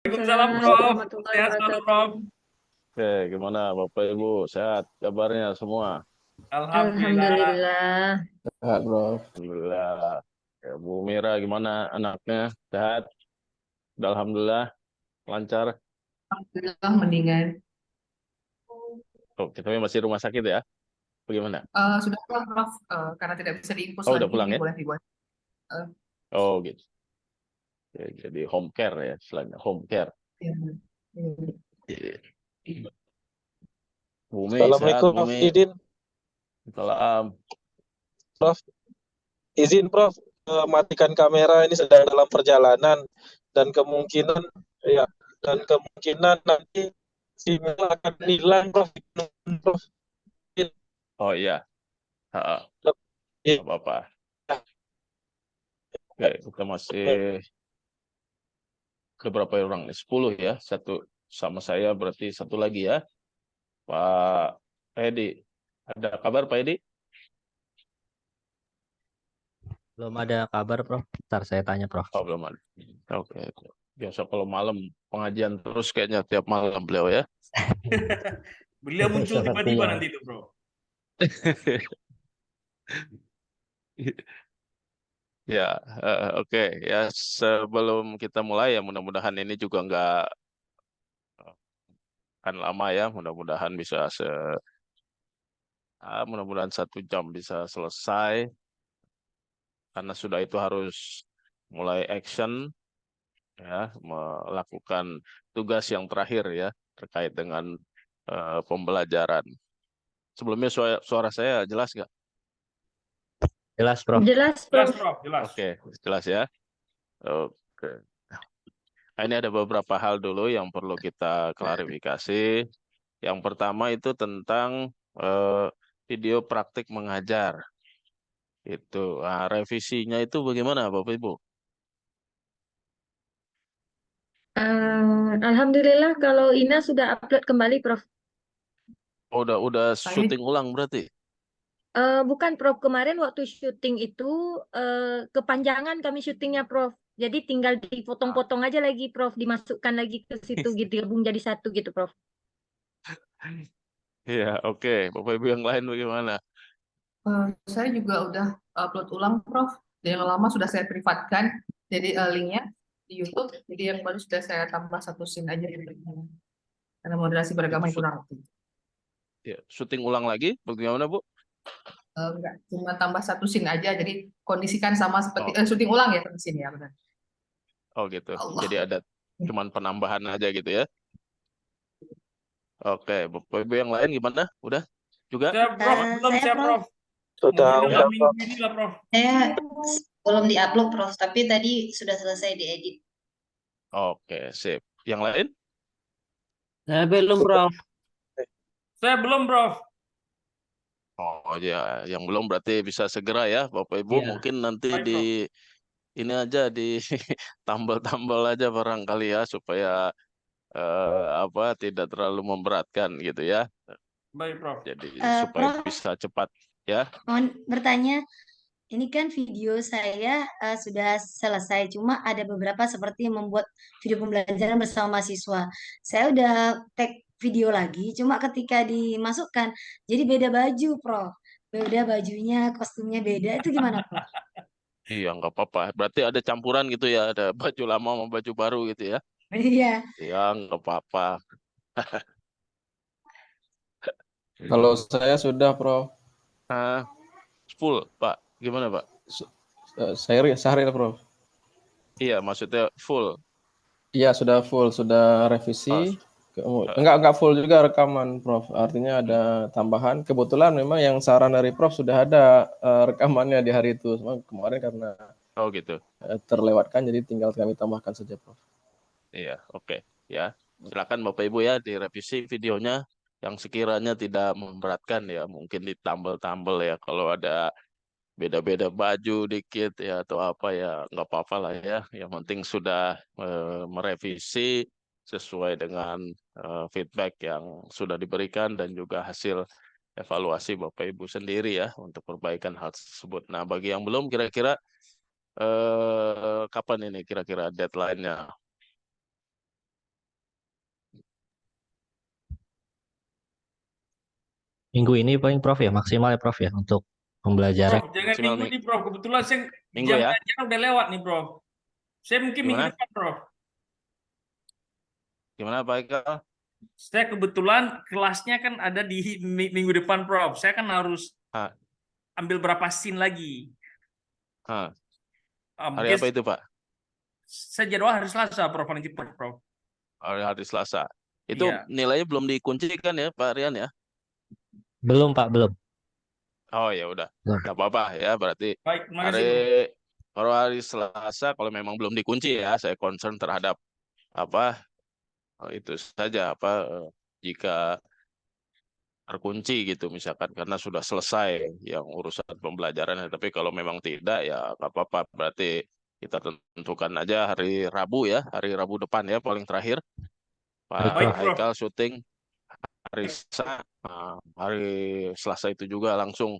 Waalaikumsalam, Waalaikumsalam Prof. warahmatullahi Sehat selalu, wabarakatuh. Prof. Oke, gimana Bapak Ibu? Sehat kabarnya semua? Alhamdulillah. Alhamdulillah. Sehat, bro. Alhamdulillah. Ya, Bu Mira gimana anaknya? Sehat? Udah Alhamdulillah lancar. Alhamdulillah mendingan. Oh, kita masih rumah sakit ya? Bagaimana? Sudah pulang, Prof. Karena tidak bisa diinfus Oh, lagi, udah pulang jadi ya? boleh dibuat. Eh, Oh, gitu. Ya, jadi home care ya, selain home care. ya. Iya. Bumi sehat, Assalamualaikum, Prof. Bumi. Izin, Salam. Prof. Izin, Prof. Matikan kamera, ini sedang dalam perjalanan dan kemungkinan ya dan kemungkinan nanti sinyal akan hilang, Prof. Prof. Oh iya. Ha, Ya, apa-apa. Oke, kita masih ada berapa orang nih? 10 ya. Satu sama saya berarti satu lagi ya. Pak Edi. Ada kabar Pak Edi? Belum ada kabar, Prof. Ntar saya tanya, Prof. Oh, belum ada. Oke. Biasa kalau malam pengajian terus kayaknya tiap malam beliau ya. Beliau muncul tiba-tiba Sepertinya. nanti itu, Bro. Ya, oke. Ya, sebelum kita mulai ya mudah-mudahan ini juga nggak akan lama ya. Mudah-mudahan bisa mudah-mudahan 1 jam bisa selesai. Karena sudah itu harus mulai action ya, melakukan tugas yang terakhir ya terkait dengan pembelajaran. Sebelumnya suara saya jelas nggak? Jelas, Prof. Jelas, Jelas, Prof. Prof. Jelas. Oke, jelas ya. Oke. Nah, ini ada beberapa hal dulu yang perlu kita klarifikasi. Yang pertama itu tentang video praktik mengajar. Itu revisinya itu bagaimana Bapak Ibu? Alhamdulillah kalau Ina sudah upload kembali, Prof. Oh, udah Saya ini syuting ulang berarti? Bukan, Prof. Kemarin waktu syuting itu kepanjangan kami syutingnya, Prof. Jadi tinggal dipotong-potong aja lagi, Prof. Dimasukkan lagi ke situ gitu, gabung jadi satu gitu, Prof. Iya, oke. Bapak Ibu yang lain bagaimana? saya juga udah upload ulang, Prof. Yang lama sudah saya privatkan, jadi linknya di YouTube. Jadi yang baru sudah saya tambah satu scene aja gitu. Karena moderasi beragama Itu itu kurang waktu. ya, syuting ulang lagi bagaimana Bu? Enggak, cuma tambah satu scene aja. Jadi kondisikan sama seperti Oh, syuting ulang ya di sini ya benar. oh gitu. Allah. Jadi ada cuman penambahan aja gitu ya. Oke, Bapak Ibu yang lain gimana? Udah juga? Siap, Prof. Belum Saya siap, Prof, Prof. sudah Mungkin dalam udah, Prof. minggu ini lah, Prof. saya belum diupload Prof, tapi tadi sudah selesai diedit. Oke, sip. Yang lain? Saya belum, Prof. Saya belum, Prof. Oh ya, yang belum berarti bisa segera ya, Bapak Ibu. Iya. Mungkin nanti Baik, di Prof. ini aja di tambal-tambal aja barangkali ya supaya apa tidak terlalu memberatkan gitu ya. Baik, Prof. Jadi supaya Prof, bisa cepat ya. mohon bertanya, ini kan video saya sudah selesai, cuma ada beberapa seperti membuat video pembelajaran bersama mahasiswa. Saya udah tag video lagi, cuma ketika dimasukkan, jadi beda baju, Prof. Beda bajunya, kostumnya beda, itu gimana, Prof? Iya, nggak apa-apa. Berarti ada campuran gitu ya, ada baju lama sama baju baru gitu ya. Iya. Iya, nggak apa-apa. Kalau saya sudah, Prof. Nah, full, Pak. Gimana, Pak? Syahril, Prof. Iya, maksudnya full. Iya, sudah full, sudah revisi. Oh, Enggak full juga rekaman, Prof. Artinya ada tambahan. Kebetulan memang yang saran dari Prof sudah ada rekamannya di hari itu. Cuma kemarin karena oh gitu. terlewatkan, jadi tinggal kami tambahkan saja, Prof. Iya, oke. Ya, silakan Bapak Ibu ya direvisi videonya yang sekiranya tidak memberatkan ya, mungkin ditambal-tambal ya kalau ada beda-beda baju dikit ya atau apa ya nggak apa-apa lah ya. Yang penting sudah merevisi sesuai dengan feedback yang sudah diberikan dan juga hasil evaluasi Bapak Ibu sendiri ya untuk perbaikan hal tersebut. Nah, bagi yang belum kira-kira kapan ini kira-kira deadline-nya? Minggu ini paling Prof ya, maksimal ya Prof ya untuk pembelajaran. Prof, jangan Maksimal minggu ini, Prof. Kebetulan saya minggu jam ya. ngajar udah lewat nih, Prof. Saya mungkin minggu Gimana? depan, Prof. Gimana Pak Ikal? Saya kebetulan kelasnya kan ada di minggu depan, Prof. Saya kan harus Ah, ambil berapa scene lagi. ah. Hari Mungkin apa itu Pak? saya jadwal hari Selasa, Prof. Paling cepat, Prof. Hari Selasa. Itu Iya. nilainya belum dikuncikan ya Pak Rian ya? Belum Pak, belum. Oh ya udah, Belum. nggak apa-apa ya. Berarti Baik, terima hari kasih, Prof. kalau hari Selasa kalau memang belum dikunci ya, saya concern terhadap apa itu saja jika terkunci gitu misalkan karena sudah selesai yang urusan pembelajarannya. Tapi kalau memang tidak ya nggak apa-apa. Berarti kita tentukan aja hari Rabu ya, hari Rabu depan ya paling terakhir. Baik Pak Baik, Prof. Prof. Haikal syuting hari Selasa. Hari Selasa itu juga langsung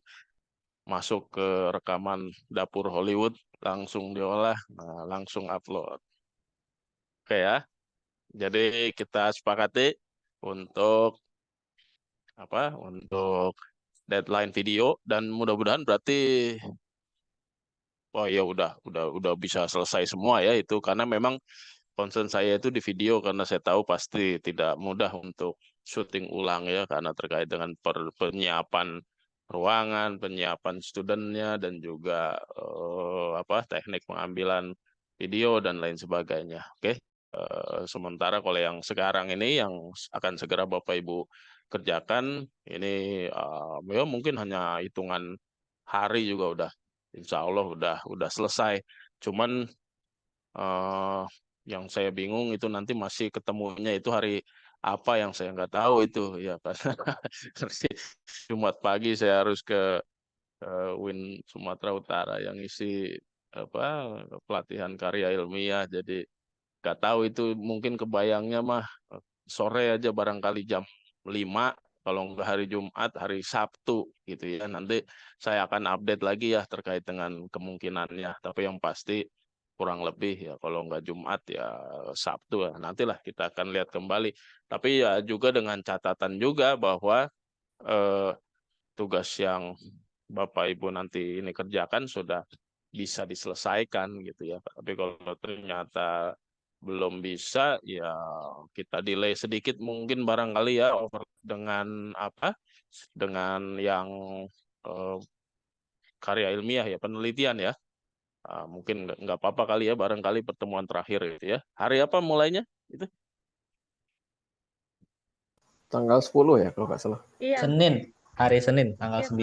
masuk ke rekaman dapur Hollywood, langsung diolah, langsung upload. Oke ya. Jadi kita sepakati untuk untuk deadline video dan mudah-mudahan berarti oh ya udah bisa selesai semua ya itu karena memang concern saya itu di video karena saya tahu pasti tidak mudah untuk syuting ulang ya karena terkait dengan penyiapan ruangan, penyiapan studentnya dan juga teknik pengambilan video dan lain sebagainya. Oke. Sementara kalau yang sekarang ini yang akan segera Bapak Ibu kerjakan ini ya mungkin hanya hitungan hari juga udah insya Allah udah selesai. Cuman eh, yang saya bingung itu nanti masih ketemunya itu hari apa yang saya nggak tahu itu ya karena Jumat pagi saya harus ke Win Sumatera Utara yang isi pelatihan karya ilmiah jadi nggak tahu itu mungkin kebayangnya mah sore aja barangkali jam 5 kalau nggak hari Jumat hari Sabtu gitu ya nanti saya akan update lagi ya terkait dengan kemungkinannya tapi yang pasti kurang lebih ya kalau nggak Jumat ya Sabtu ya nantilah kita akan lihat kembali tapi ya juga dengan catatan juga bahwa eh, tugas yang Bapak Ibu nanti ini kerjakan sudah bisa diselesaikan gitu ya. Tapi kalau ternyata belum bisa ya kita delay sedikit mungkin barangkali ya over dengan dengan yang eh, karya ilmiah ya penelitian ya. Mungkin nggak apa-apa kali ya barangkali pertemuan terakhir gitu ya. Hari apa mulainya itu? Tanggal 10 ya kalau nggak salah. Iya, Senin, hari Senin tanggal iya, Prof.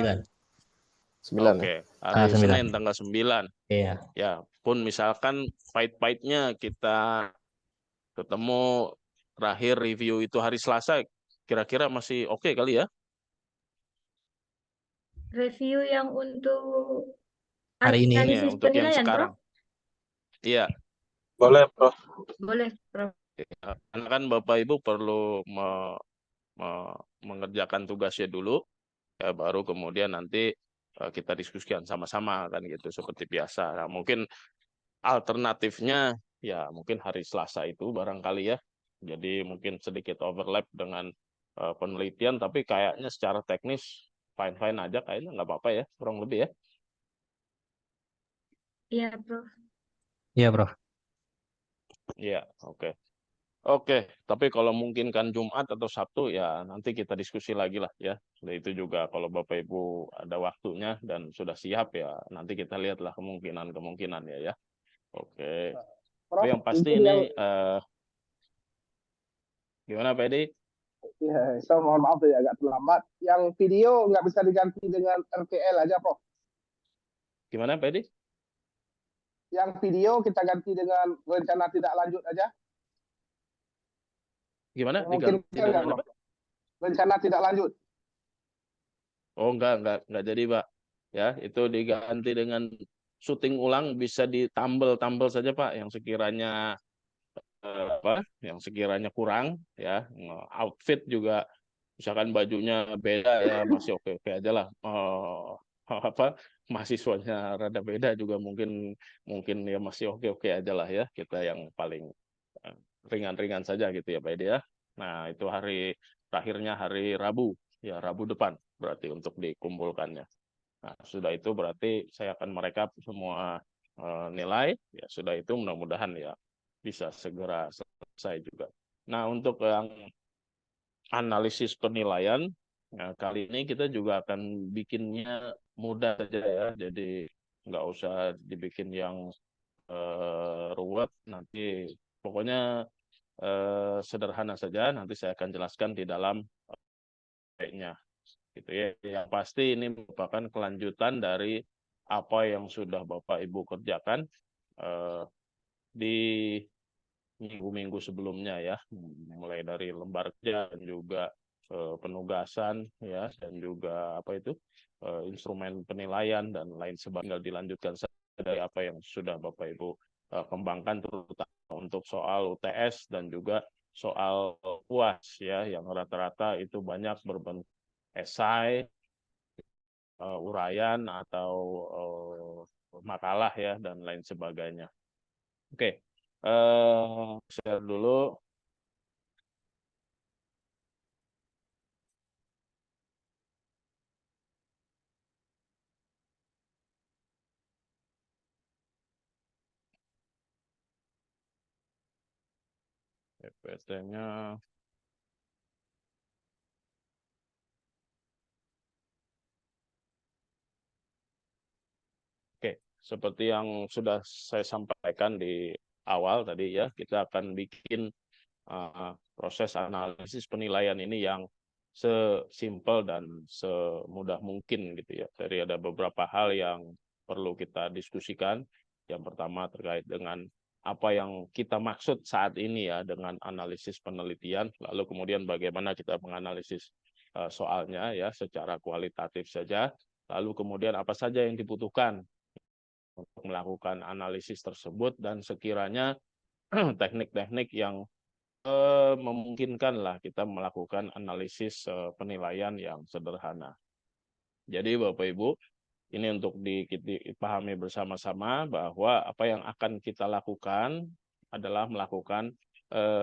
9. 9 ya. Oke, Tanggal hari 9. Senin tanggal 9. Iya. Ya, pun misalkan pahit-pahitnya kita ketemu terakhir review itu hari Selasa, kira-kira masih oke kali ya? Review yang untuk Hari ini. Ini ya, analisis untuk yang penilaian, sekarang. Prof. Iya, Boleh, Prof. Boleh, Prof. karena kan Bapak Ibu perlu mengerjakan tugasnya dulu, ya baru kemudian nanti kita diskusikan sama-sama kan gitu seperti biasa. Nah, mungkin alternatifnya ya mungkin hari Selasa itu barangkali ya. Jadi mungkin sedikit overlap dengan penelitian, tapi kayaknya secara teknis fine-fine aja kayaknya nggak apa-apa ya, kurang lebih ya. Iya, Prof. Iya, Prof. Iya, oke. Oke, tapi kalau mungkin kan Jumat atau Sabtu ya nanti kita diskusi lagi lah ya. Dan itu juga kalau Bapak Ibu ada waktunya dan sudah siap ya nanti kita lihatlah kemungkinan ya. Oke. Tapi yang pasti ini gimana Pak Edi? Ya, saya mohon maaf ya agak terlambat. Yang video nggak bisa diganti dengan RTL aja, Prof. Gimana Pak Edi? Yang video kita ganti dengan rencana tidak lanjut aja. Gimana? Mungkin Diganti dengan apa? rencana tidak lanjut. Oh enggak jadi Pak. Ya, itu diganti dengan syuting ulang bisa ditambal saja Pak yang sekiranya yang sekiranya kurang ya. Outfit juga misalkan bajunya beda ya masih oke aja lah. Mahasiswanya rada beda juga mungkin ya masih oke aja lah ya. Kita yang paling ringan-ringan saja gitu ya Pak Edi ya. Nah, itu hari terakhirnya hari Rabu. ya Rabu depan berarti untuk dikumpulkannya. Nah, sudah itu berarti saya akan merekap semua nilai, ya sudah itu mudah-mudahan ya bisa segera selesai juga. Nah, untuk yang analisis penilaian, nah, kali ini kita juga akan bikinnya mudah saja ya, jadi nggak usah dibikin yang ruwet, nanti pokoknya sederhana saja, nanti saya akan jelaskan di dalam nya gitu ya. Yang pasti ini merupakan kelanjutan dari apa yang sudah Bapak Ibu kerjakan di minggu-minggu sebelumnya ya, mulai dari lembar kerja dan juga penugasan ya, dan juga apa itu instrumen penilaian dan lain sebagainya, dilanjutkan dari apa yang sudah Bapak Ibu kembangkan, terutama untuk soal UTS dan juga soal UAS ya, yang rata-rata itu banyak berbentuk esai, uraian atau makalah ya, dan lain sebagainya. Oke, share dulu. PPT-nya. Oke, seperti yang sudah saya sampaikan di awal tadi ya, kita akan bikin proses analisis penilaian ini yang sesimpel dan semudah mungkin gitu ya. Jadi ada beberapa hal yang perlu kita diskusikan. Yang pertama terkait dengan apa yang kita maksud saat ini ya dengan analisis penelitian, lalu kemudian bagaimana kita menganalisis soalnya ya secara kualitatif saja, lalu kemudian apa saja yang dibutuhkan untuk melakukan analisis tersebut, dan sekiranya teknik-teknik yang memungkinkan lah kita melakukan analisis penilaian yang sederhana. Jadi Bapak Ibu, ini untuk dipahami bersama-sama bahwa apa yang akan kita lakukan adalah melakukan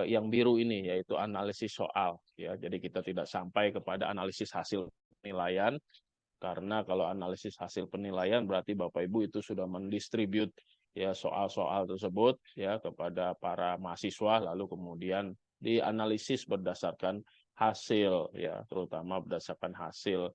yang biru ini, yaitu analisis soal. Ya, jadi kita tidak sampai kepada analisis hasil penilaian, karena kalau analisis hasil penilaian berarti Bapak Ibu itu sudah mendistribut ya soal-soal tersebut ya kepada para mahasiswa, lalu kemudian dianalisis berdasarkan hasil ya, terutama berdasarkan hasil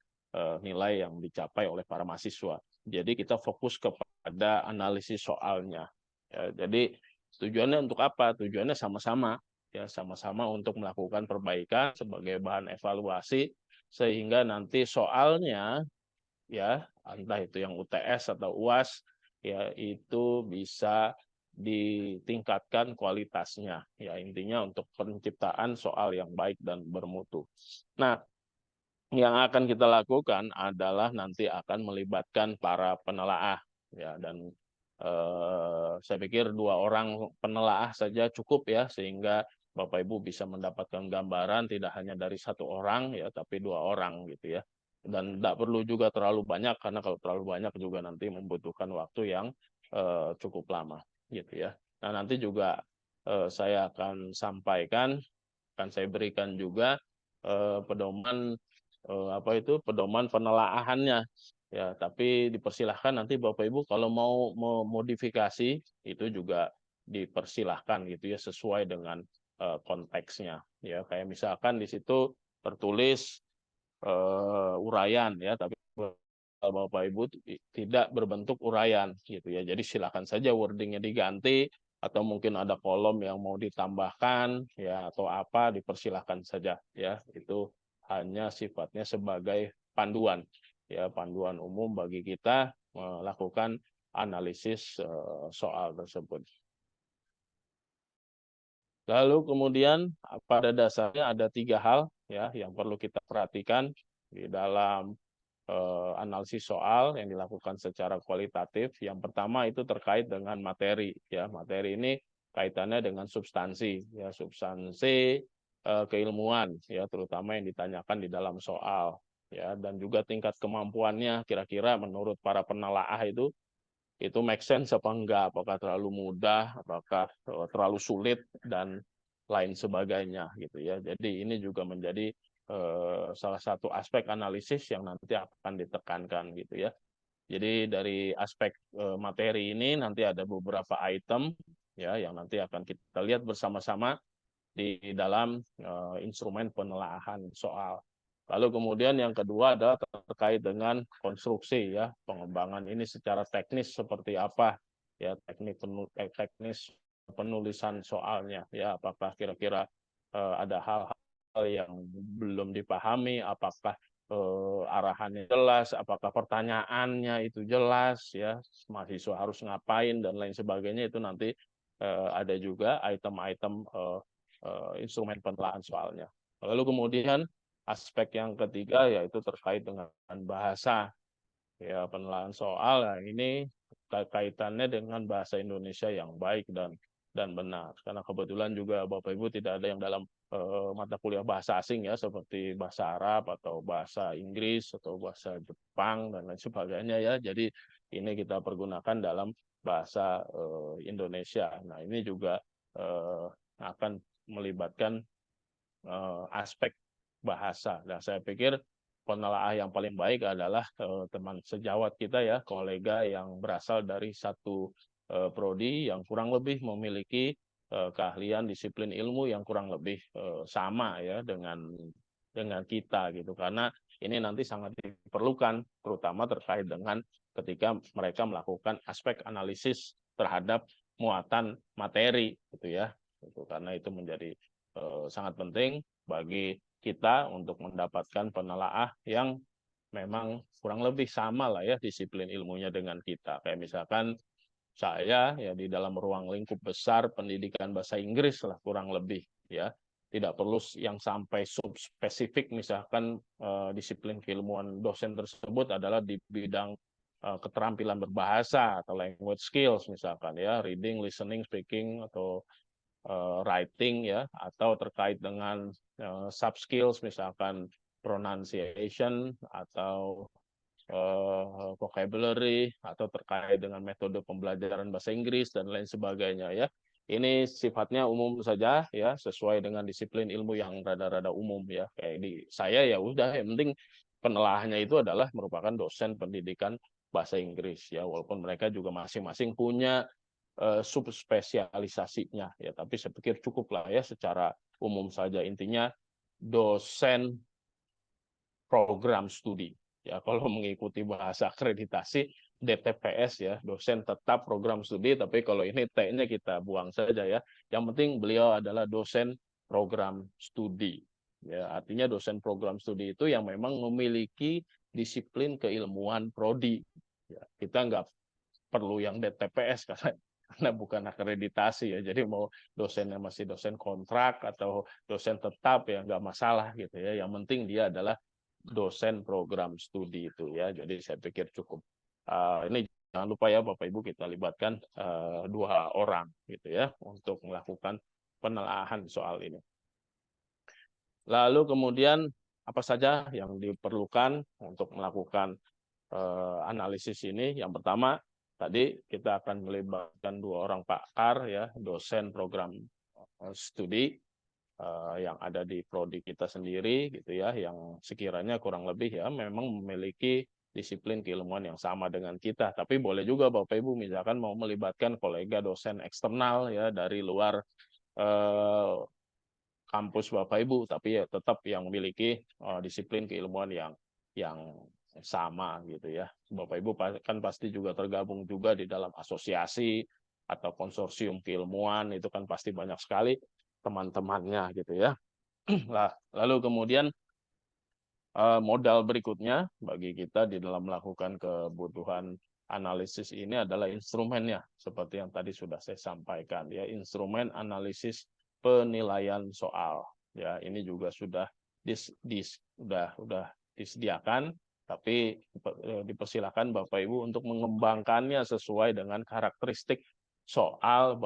nilai yang dicapai oleh para mahasiswa. Jadi kita fokus kepada analisis soalnya. Ya, jadi tujuannya untuk apa? Tujuannya sama-sama ya, sama-sama untuk melakukan perbaikan sebagai bahan evaluasi, sehingga nanti soalnya ya, entah itu yang UTS atau UAS ya, itu bisa ditingkatkan kualitasnya ya, intinya untuk penciptaan soal yang baik dan bermutu. Nah, yang akan kita lakukan adalah nanti akan melibatkan para penelaah ya, dan saya pikir 2 orang penelaah saja cukup ya, sehingga Bapak Ibu bisa mendapatkan gambaran tidak hanya dari 1 orang ya, tapi 2 orang gitu ya. Dan tidak perlu juga terlalu banyak, karena kalau terlalu banyak juga nanti membutuhkan waktu yang cukup lama gitu ya. Nah, nanti juga saya akan sampaikan, akan saya berikan juga pedoman pedoman penelaahannya ya, tapi dipersilahkan nanti Bapak Ibu kalau mau memodifikasi itu juga dipersilahkan gitu ya, sesuai dengan konteksnya ya. Kayak misalkan di situ tertulis uraian ya, tapi Bapak Ibu tidak berbentuk uraian gitu ya. Jadi silakan saja wordingnya diganti, atau mungkin ada kolom yang mau ditambahkan ya atau apa, dipersilahkan saja ya. Itu hanya sifatnya sebagai panduan ya, panduan umum bagi kita melakukan analisis soal tersebut. Lalu kemudian pada dasarnya ada 3 hal ya yang perlu kita perhatikan di dalam analisis soal yang dilakukan secara kualitatif. Yang pertama itu terkait dengan materi ya. Materi ini kaitannya dengan substansi ya, substansi keilmuan ya, terutama yang ditanyakan di dalam soal ya, dan juga tingkat kemampuannya kira-kira menurut para penelaah itu make sense apa enggak, apakah terlalu mudah, apakah terlalu sulit dan lain sebagainya gitu ya. Jadi ini juga menjadi salah satu aspek analisis yang nanti akan ditekankan gitu ya. Jadi dari aspek materi ini nanti ada beberapa item ya yang nanti akan kita lihat bersama-sama di dalam instrumen penelaahan soal. Lalu kemudian yang kedua adalah terkait dengan konstruksi ya, pengembangan ini secara teknis seperti apa ya, teknis penulisan soalnya ya, apakah kira-kira ada hal-hal yang belum dipahami, apakah arahannya jelas, apakah pertanyaannya itu jelas ya, mahasiswa harus ngapain dan lain sebagainya, itu nanti ada juga item-item instrumen penelaahan soalnya. Lalu kemudian aspek yang ketiga yaitu terkait dengan bahasa ya, penelaahan soal. Nah, ini kaitannya dengan bahasa Indonesia yang baik dan benar. Karena kebetulan juga Bapak Ibu tidak ada yang dalam mata kuliah bahasa asing ya, seperti bahasa Arab atau bahasa Inggris atau bahasa Jepang dan lain sebagainya ya. Jadi ini kita pergunakan dalam bahasa Indonesia. Nah, ini juga akan melibatkan aspek bahasa. Dan saya pikir penelaah yang paling baik adalah teman sejawat kita ya, kolega yang berasal dari satu prodi yang kurang lebih memiliki keahlian disiplin ilmu yang kurang lebih sama ya dengan kita gitu. Karena ini nanti sangat diperlukan terutama terkait dengan ketika mereka melakukan aspek analisis terhadap muatan materi gitu ya. Gitu. Karena itu menjadi sangat penting bagi kita untuk mendapatkan penelaah yang memang kurang lebih sama lah ya disiplin ilmunya dengan kita. Kayak misalkan saya ya di dalam ruang lingkup besar pendidikan bahasa Inggris lah kurang lebih ya. Tidak perlu yang sampai subspesifik, misalkan disiplin keilmuan dosen tersebut adalah di bidang keterampilan berbahasa atau language skills misalkan ya, reading, listening, speaking atau writing ya, atau terkait dengan sub skills misalkan pronunciation atau vocabulary atau terkait dengan metode pembelajaran bahasa Inggris dan lain sebagainya ya. Ini sifatnya umum saja ya, sesuai dengan disiplin ilmu yang rada-rada umum ya. Kayak di saya ya udah, yang penting penelaahannya itu adalah merupakan dosen pendidikan bahasa Inggris ya, walaupun mereka juga masing-masing punya subspesialisasinya ya, tapi saya pikir cukuplah ya secara umum saja. Intinya dosen program studi ya, kalau mengikuti bahasa akreditasi DTPS ya, dosen tetap program studi, tapi kalau ini T-nya kita buang saja ya. Yang penting beliau adalah dosen program studi ya, artinya dosen program studi itu yang memang memiliki disiplin keilmuan prodi ya. Kita nggak perlu yang DTPS karena bukan akreditasi ya, jadi mau dosennya masih dosen kontrak atau dosen tetap ya nggak masalah gitu ya, yang penting dia adalah dosen program studi itu ya. Jadi saya pikir cukup. Ini jangan lupa ya Bapak Ibu, kita libatkan 2 orang gitu ya untuk melakukan penelaahan soal ini. Lalu kemudian apa saja yang diperlukan untuk melakukan analisis ini? Yang pertama tadi kita akan melibatkan 2 orang pakar ya, dosen program studi yang ada di prodi kita sendiri gitu ya, yang sekiranya kurang lebih ya memang memiliki disiplin keilmuan yang sama dengan kita. Tapi boleh juga Bapak Ibu misalkan mau melibatkan kolega dosen eksternal ya dari luar kampus Bapak Ibu, tapi ya tetap yang memiliki disiplin keilmuan yang sama gitu ya. Bapak Ibu kan pasti juga tergabung juga di dalam asosiasi atau konsorsium keilmuan, itu kan pasti banyak sekali teman-temannya gitu ya. Lalu kemudian modal berikutnya bagi kita di dalam melakukan kebutuhan analisis ini adalah instrumennya, seperti yang tadi sudah saya sampaikan ya, instrumen analisis penilaian soal ya. Ini juga sudah disediakan, tapi dipersilakan Bapak Ibu untuk mengembangkannya sesuai dengan karakteristik soal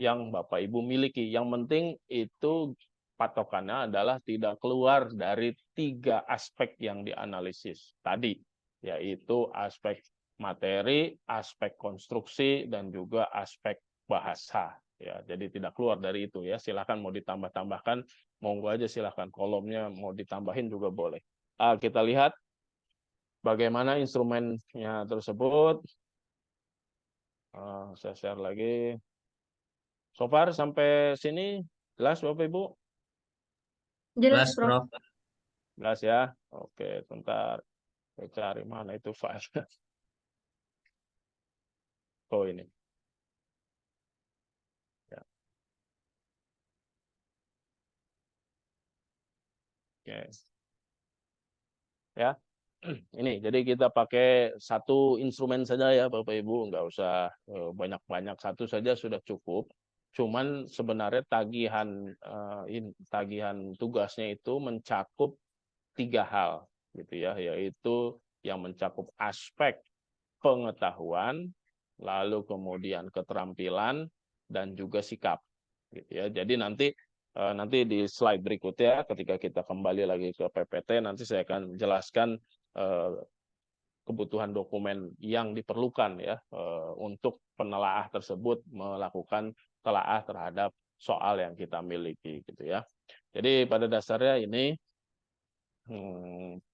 yang Bapak Ibu miliki. Yang penting itu patokannya adalah tidak keluar dari 3 aspek yang dianalisis tadi, yaitu aspek materi, aspek konstruksi, dan juga aspek bahasa Ya, jadi tidak keluar dari itu ya. Silakan mau ditambah-tambahkan, monggo aja silakan. Kolomnya mau ditambahin juga boleh. Kita lihat bagaimana instrumennya tersebut. Saya share lagi. So far sampai sini jelas Bapak Ibu? Jelas, Jelas, Prof. Prof. Jelas ya? Oke, bentar. Saya cari mana itu file. Oh, ini. Ya. Oke. Ya. Ini, jadi kita pakai satu instrumen saja ya Bapak Ibu, nggak usah banyak-banyak, satu saja sudah cukup. Cuman sebenarnya tagihan tugasnya itu mencakup 3 hal, gitu ya, yaitu yang mencakup aspek pengetahuan, lalu kemudian keterampilan dan juga sikap, gitu ya. Jadi nanti di slide berikutnya ketika kita kembali lagi ke PPT nanti saya akan jelaskan kebutuhan dokumen yang diperlukan ya untuk penelaah tersebut melakukan telaah terhadap soal yang kita miliki gitu ya. Jadi pada dasarnya ini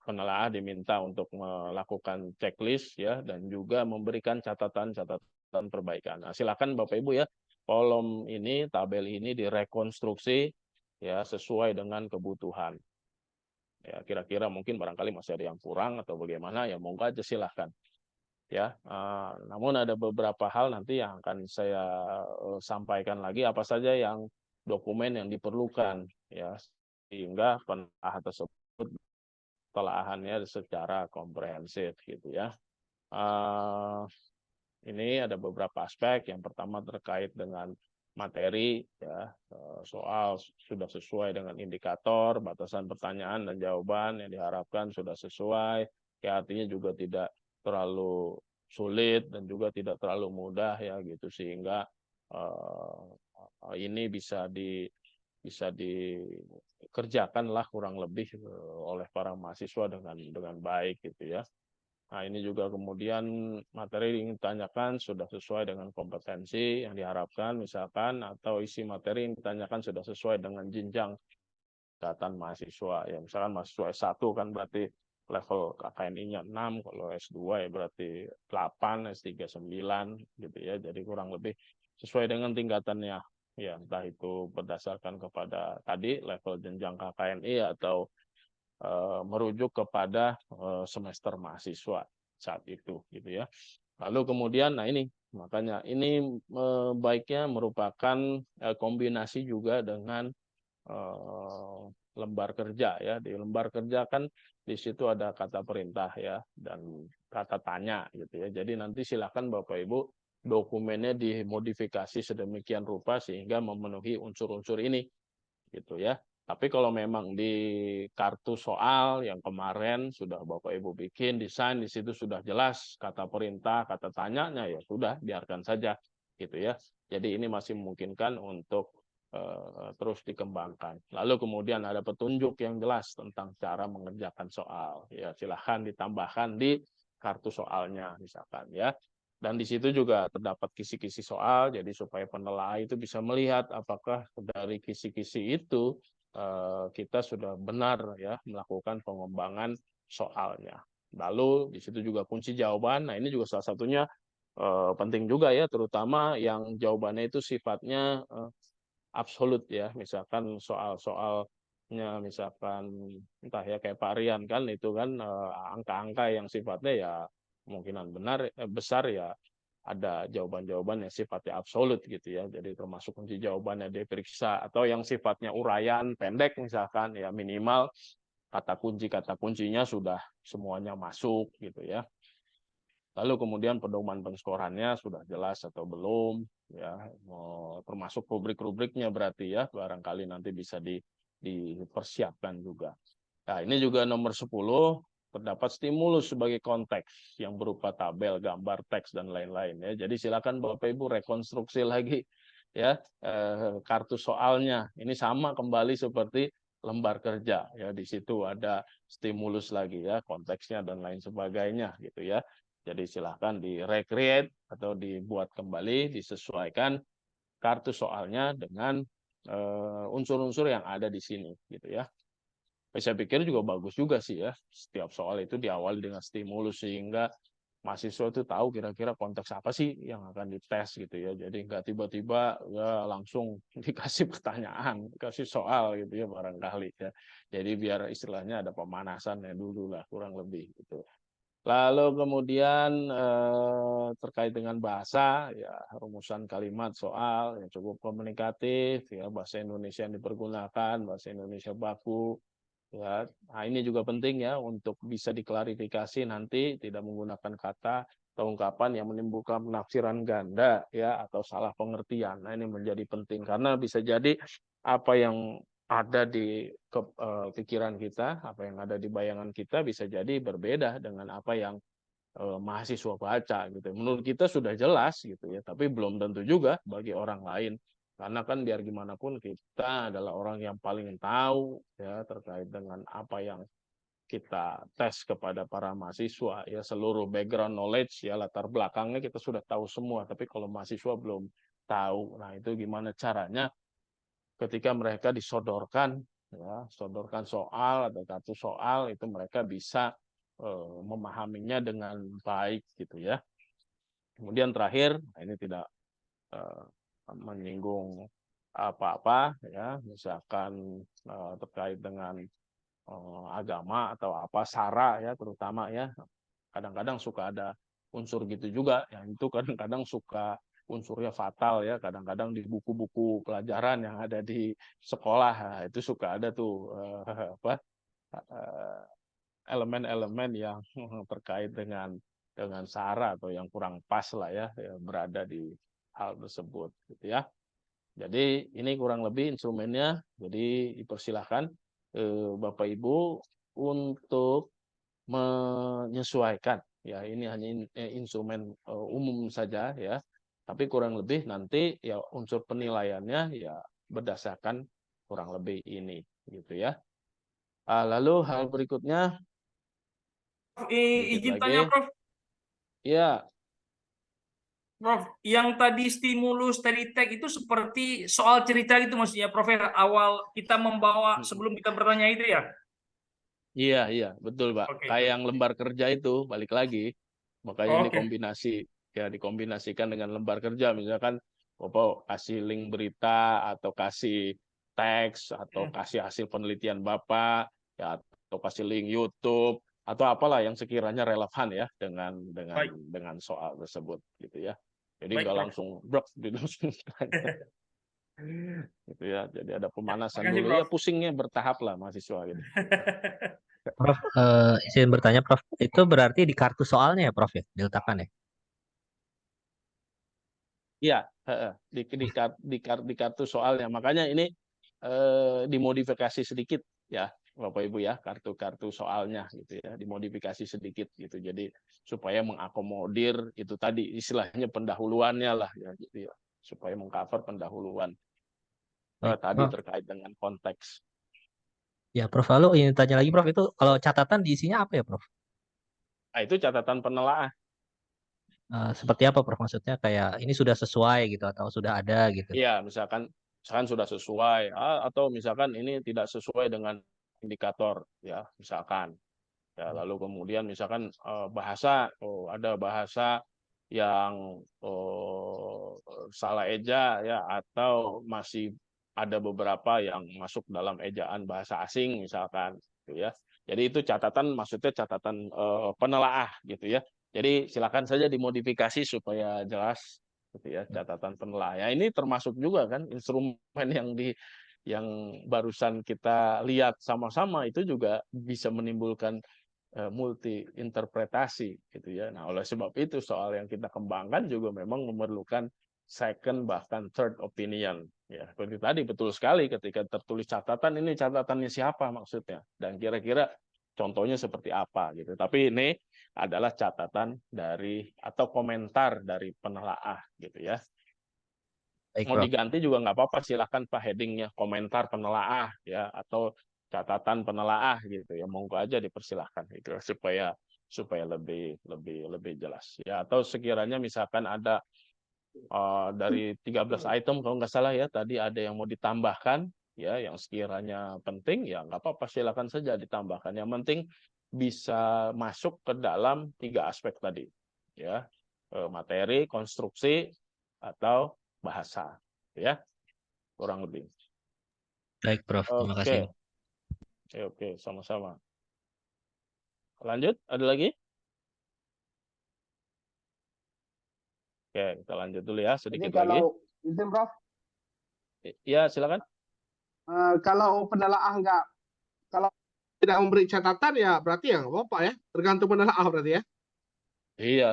penelaah diminta untuk melakukan checklist ya dan juga memberikan catatan perbaikan. Nah, silakan Bapak Ibu ya, kolom ini, tabel ini direkonstruksi ya sesuai dengan kebutuhan. Ya, kira-kira mungkin barangkali masih ada yang kurang atau bagaimana ya monggo aja silahkan. Ya, namun ada beberapa hal nanti yang akan saya sampaikan lagi apa saja yang dokumen yang diperlukan ya sehingga penelaah tersebut telaahannya secara komprehensif gitu ya. Ini ada beberapa aspek. Yang pertama terkait dengan materi ya, soal sudah sesuai dengan indikator, batasan pertanyaan dan jawaban yang diharapkan sudah sesuai, ya artinya juga tidak terlalu sulit dan juga tidak terlalu mudah ya gitu sehingga ini bisa dikerjakan lah kurang lebih oleh para mahasiswa dengan baik gitu ya. Nah, ini juga kemudian materi yang ditanyakan sudah sesuai dengan kompetensi yang diharapkan misalkan, atau isi materi yang ditanyakan sudah sesuai dengan jenjang tingkatan mahasiswa. Ya, misalkan mahasiswa S1 kan berarti level KKNI-nya 6, kalau S2 ya berarti 8, S3 9 gitu ya. Jadi kurang lebih sesuai dengan tingkatannya. Ya, entah itu berdasarkan kepada tadi level jenjang KKNI atau merujuk kepada semester mahasiswa saat itu gitu ya. Lalu kemudian nah ini makanya ini baiknya merupakan kombinasi juga dengan lembar kerja ya. Di lembar kerja kan di situ ada kata perintah ya dan kata tanya gitu ya. Jadi nanti silakan Bapak Ibu dokumennya dimodifikasi sedemikian rupa sehingga memenuhi unsur-unsur ini gitu ya. Tapi kalau memang di kartu soal yang kemarin sudah Bapak Ibu bikin desain, di situ sudah jelas kata perintah, kata tanyanya, ya sudah biarkan saja gitu ya. Jadi ini masih memungkinkan untuk terus dikembangkan. Lalu kemudian ada petunjuk yang jelas tentang cara mengerjakan soal. Ya silahkan ditambahkan di kartu soalnya misalkan ya. Dan di situ juga terdapat kisi-kisi soal, jadi supaya penelaah itu bisa melihat apakah dari kisi-kisi itu kita sudah benar ya melakukan pengembangan soalnya. Lalu di situ juga kunci jawaban. Nah, ini juga salah satunya penting juga ya, terutama yang jawabannya itu sifatnya absolut ya. Misalkan soal-soalnya misalkan entah ya kayak Pak Rian kan itu kan angka-angka yang sifatnya ya kemungkinan besar ya ada jawaban-jawaban yang sifatnya absolut gitu ya. Jadi termasuk kunci jawabannya diperiksa atau yang sifatnya uraian pendek misalkan ya minimal kata kuncinya sudah semuanya masuk gitu ya. Lalu kemudian pedoman penskorannya sudah jelas atau belum ya, termasuk rubrik-rubriknya berarti ya barangkali nanti bisa dipersiapkan juga. Nah, ini juga nomor 10 terdapat stimulus sebagai konteks yang berupa tabel, gambar, teks dan lain-lain ya. Jadi silakan Bapak Ibu rekonstruksi lagi ya kartu soalnya. Ini sama kembali seperti lembar kerja ya, di situ ada stimulus lagi ya, konteksnya dan lain sebagainya gitu ya. Jadi silahkan di-recreate atau dibuat kembali, disesuaikan kartu soalnya dengan unsur-unsur yang ada di sini gitu ya. Saya pikir juga bagus juga sih ya, setiap soal itu diawali dengan stimulus sehingga mahasiswa itu tahu kira-kira konteks apa sih yang akan dites gitu ya. Jadi nggak tiba-tiba ya langsung dikasih pertanyaan, dikasih soal gitu ya barangkali ya. Jadi biar istilahnya ada pemanasannya dulu lah kurang lebih gitu. Lalu kemudian terkait dengan bahasa, ya rumusan kalimat soal yang cukup komunikatif, ya bahasa Indonesia yang dipergunakan, bahasa Indonesia baku. Ya, nah ini juga penting ya untuk bisa diklarifikasi nanti tidak menggunakan kata atau ungkapan yang menimbulkan penafsiran ganda ya atau salah pengertian. Nah ini menjadi penting karena bisa jadi apa yang ada di pikiran kita, apa yang ada di bayangan kita bisa jadi berbeda dengan apa yang mahasiswa baca gitu. Menurut kita sudah jelas gitu ya, tapi belum tentu juga bagi orang lain. Karena kan biar gimana pun kita adalah orang yang paling tahu ya terkait dengan apa yang kita tes kepada para mahasiswa ya seluruh background knowledge ya latar belakangnya kita sudah tahu semua, tapi kalau mahasiswa belum tahu, nah itu gimana caranya ketika mereka disodorkan ya sodorkan soal atau kartu soal itu mereka bisa memahaminya dengan baik gitu ya. Kemudian terakhir, nah ini tidak menyinggung apa-apa ya, misalkan terkait dengan agama atau apa sara ya terutama ya. Kadang-kadang suka ada unsur gitu juga, yang itu kadang-kadang suka unsurnya fatal ya, kadang-kadang di buku-buku pelajaran yang ada di sekolah nah, itu suka ada tuh elemen-elemen yang terkait dengan sara atau yang kurang pas lah ya berada di hal tersebut gitu ya. Jadi ini kurang lebih instrumennya. Jadi dipersilahkan Bapak Ibu untuk menyesuaikan ya ini hanya instrumen umum saja ya. Tapi kurang lebih nanti ya unsur penilaiannya ya berdasarkan kurang lebih ini gitu ya. Lalu hal berikutnya sedikit Izin lagi. tanya Prof. Ya, Prof, yang tadi stimulus tadi tag itu seperti soal cerita gitu maksudnya Prof ya, awal kita membawa sebelum kita bertanya itu ya. iya, betul, Pak. Oke. Kayak yang lembar kerja itu, balik lagi. Makanya ini Oke. kombinasi, ya dikombinasikan dengan lembar kerja. Misalkan, Bapak kasih link berita, atau kasih teks, atau kasih hasil penelitian Bapak, ya, atau kasih link YouTube, atau apalah yang sekiranya relevan ya Baik. dengan soal tersebut, gitu ya. Jadi Baik, nggak Prof. langsung brok langsung gitu ya. Jadi ada pemanasan Makasih, dulu. Prof. Ya pusingnya bertahap lah mahasiswa gitu. Prof, izin bertanya, Prof. Itu berarti di kartu soalnya ya, Prof ya, diletakkan ya? Iya, di kartu soalnya. Makanya ini dimodifikasi sedikit ya, Bapak Ibu ya, kartu-kartu soalnya gitu ya, dimodifikasi sedikit gitu. Jadi supaya mengakomodir itu tadi istilahnya pendahuluannya lah ya gitu ya, supaya mengcover pendahuluan Baik, tadi Prof. terkait dengan konteks. Ya, Prof. Lalu ingin tanya lagi, Prof. Itu kalau catatan diisinya apa ya, Prof? Nah, itu catatan penelaah. Seperti apa, Prof? Maksudnya kayak ini sudah sesuai gitu atau sudah ada gitu? Iya, misalkan sudah sesuai atau misalkan ini tidak sesuai dengan indikator ya, misalkan. Ya, lalu kemudian misalkan bahasa, ada bahasa yang salah eja ya atau masih ada beberapa yang masuk dalam ejaan bahasa asing misalkan gitu ya. Jadi itu catatan maksudnya catatan penelaah gitu ya. Jadi silakan saja dimodifikasi supaya jelas gitu ya catatan penelaah. Ya, ini termasuk juga kan instrumen yang barusan kita lihat sama-sama itu juga bisa menimbulkan multi interpretasi gitu ya. Nah, oleh sebab itu soal yang kita kembangkan juga memang memerlukan second bahkan third opinion. Ya, seperti tadi betul sekali ketika tertulis catatan ini catatannya siapa maksudnya dan kira-kira contohnya seperti apa gitu. Tapi ini adalah catatan dari atau komentar dari penelaah gitu ya. Baik, Mau Prof. diganti juga nggak apa-apa, silahkan Pak headingnya komentar penelaah ya atau catatan penelaah gitu ya, monggo aja dipersilahkan itu supaya lebih jelas ya. Atau sekiranya misalkan ada dari 13 item kalau nggak salah ya, tadi ada yang mau ditambahkan ya, yang sekiranya penting ya nggak apa-apa, silakan saja ditambahkan. Yang penting bisa masuk ke dalam 3 aspek tadi ya, materi, konstruksi, atau bahasa ya, kurang lebih. Baik, Prof. Terima Oke, kasih. oke, sama-sama. Lanjut, ada lagi? Oke, kita lanjut dulu ya, Ini sedikit lagi. kalau izin Prof, Ya, silakan. kalau penelaah nggak, kalau tidak memberi catatan ya berarti ya nggak apa-apa ya, tergantung penelaah berarti ya. Iya,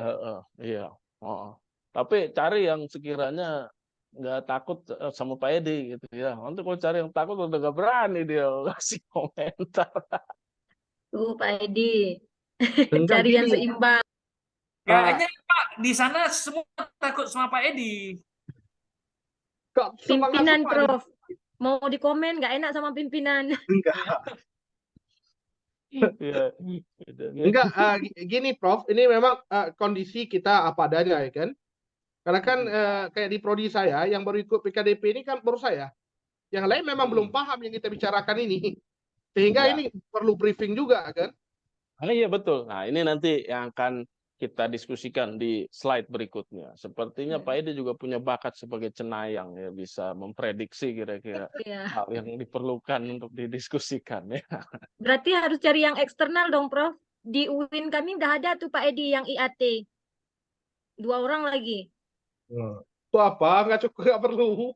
iya. Oh. Tapi cari yang sekiranya nggak takut sama Pak Edi gitu ya. Nanti kalau cari yang takut udah nggak berani dia kasih komentar. Tuh Pak Edi, Enggak cari yang gini, seimbang. Kayaknya Pak di sana semua takut sama Pak Edi. kok semangat Pimpinan semua nih? Prof. Mau dikomen nggak enak sama pimpinan. Enggak. Iya. Enggak, gini Prof, ini memang kondisi kita apa adanya ya kan. Karena kan kayak di prodi saya yang baru ikut PKDP ini kan baru saya. Yang lain memang belum paham yang kita bicarakan ini. Sehingga Ya. ini perlu briefing juga kan. Iya betul. Nah ini nanti yang akan kita diskusikan di slide berikutnya. Sepertinya Pak Edi juga punya bakat sebagai cenayang ya, bisa memprediksi kira-kira Iya. hal yang diperlukan untuk didiskusikan ya. Berarti harus cari yang eksternal dong, Prof. Di UIN kami udah ada tuh Pak Edi yang IAT. 2 orang lagi. Itu apa? Nggak cukup, nggak perlu.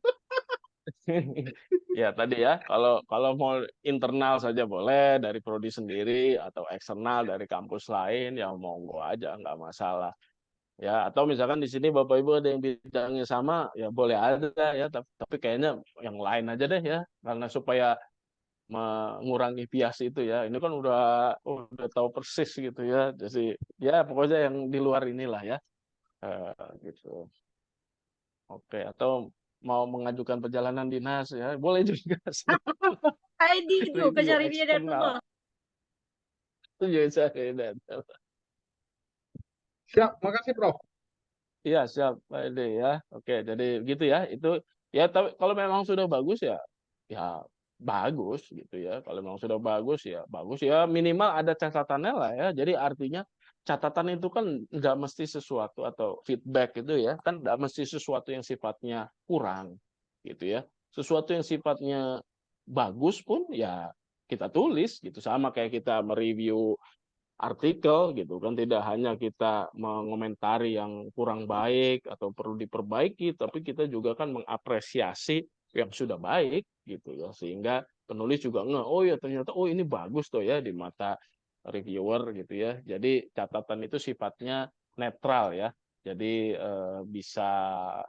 Ya tadi ya, kalau mau internal saja boleh dari prodi sendiri atau eksternal dari kampus lain ya monggo aja, nggak masalah. Ya atau misalkan di sini Bapak Ibu ada yang bidangnya sama ya boleh ada ya, tapi kayaknya yang lain aja deh ya, karena supaya mengurangi bias itu ya. Ini kan udah tahu persis gitu ya. Jadi ya pokoknya yang di luar inilah ya. Gitu. Oke, atau mau mengajukan perjalanan dinas ya, boleh juga. Pak Edi itu Review kerja review dan eksternal. Itu juga saya datang. Siap, makasih Prof. Iya, siap Pak Ede ya. Oke, jadi gitu ya. Itu ya tapi kalau memang sudah bagus ya bagus gitu ya. Kalau memang sudah bagus ya minimal ada catatannya lah ya. Jadi artinya catatan itu kan nggak mesti sesuatu atau feedback itu ya kan nggak mesti sesuatu yang sifatnya kurang gitu ya. Sesuatu yang sifatnya bagus pun ya kita tulis gitu, sama kayak kita mereview artikel gitu kan, tidak hanya kita mengomentari yang kurang baik atau perlu diperbaiki, tapi kita juga kan mengapresiasi yang sudah baik gitu ya, sehingga penulis juga oh ya ternyata ini bagus tuh ya di mata reviewer gitu ya. Jadi catatan itu sifatnya netral ya, jadi bisa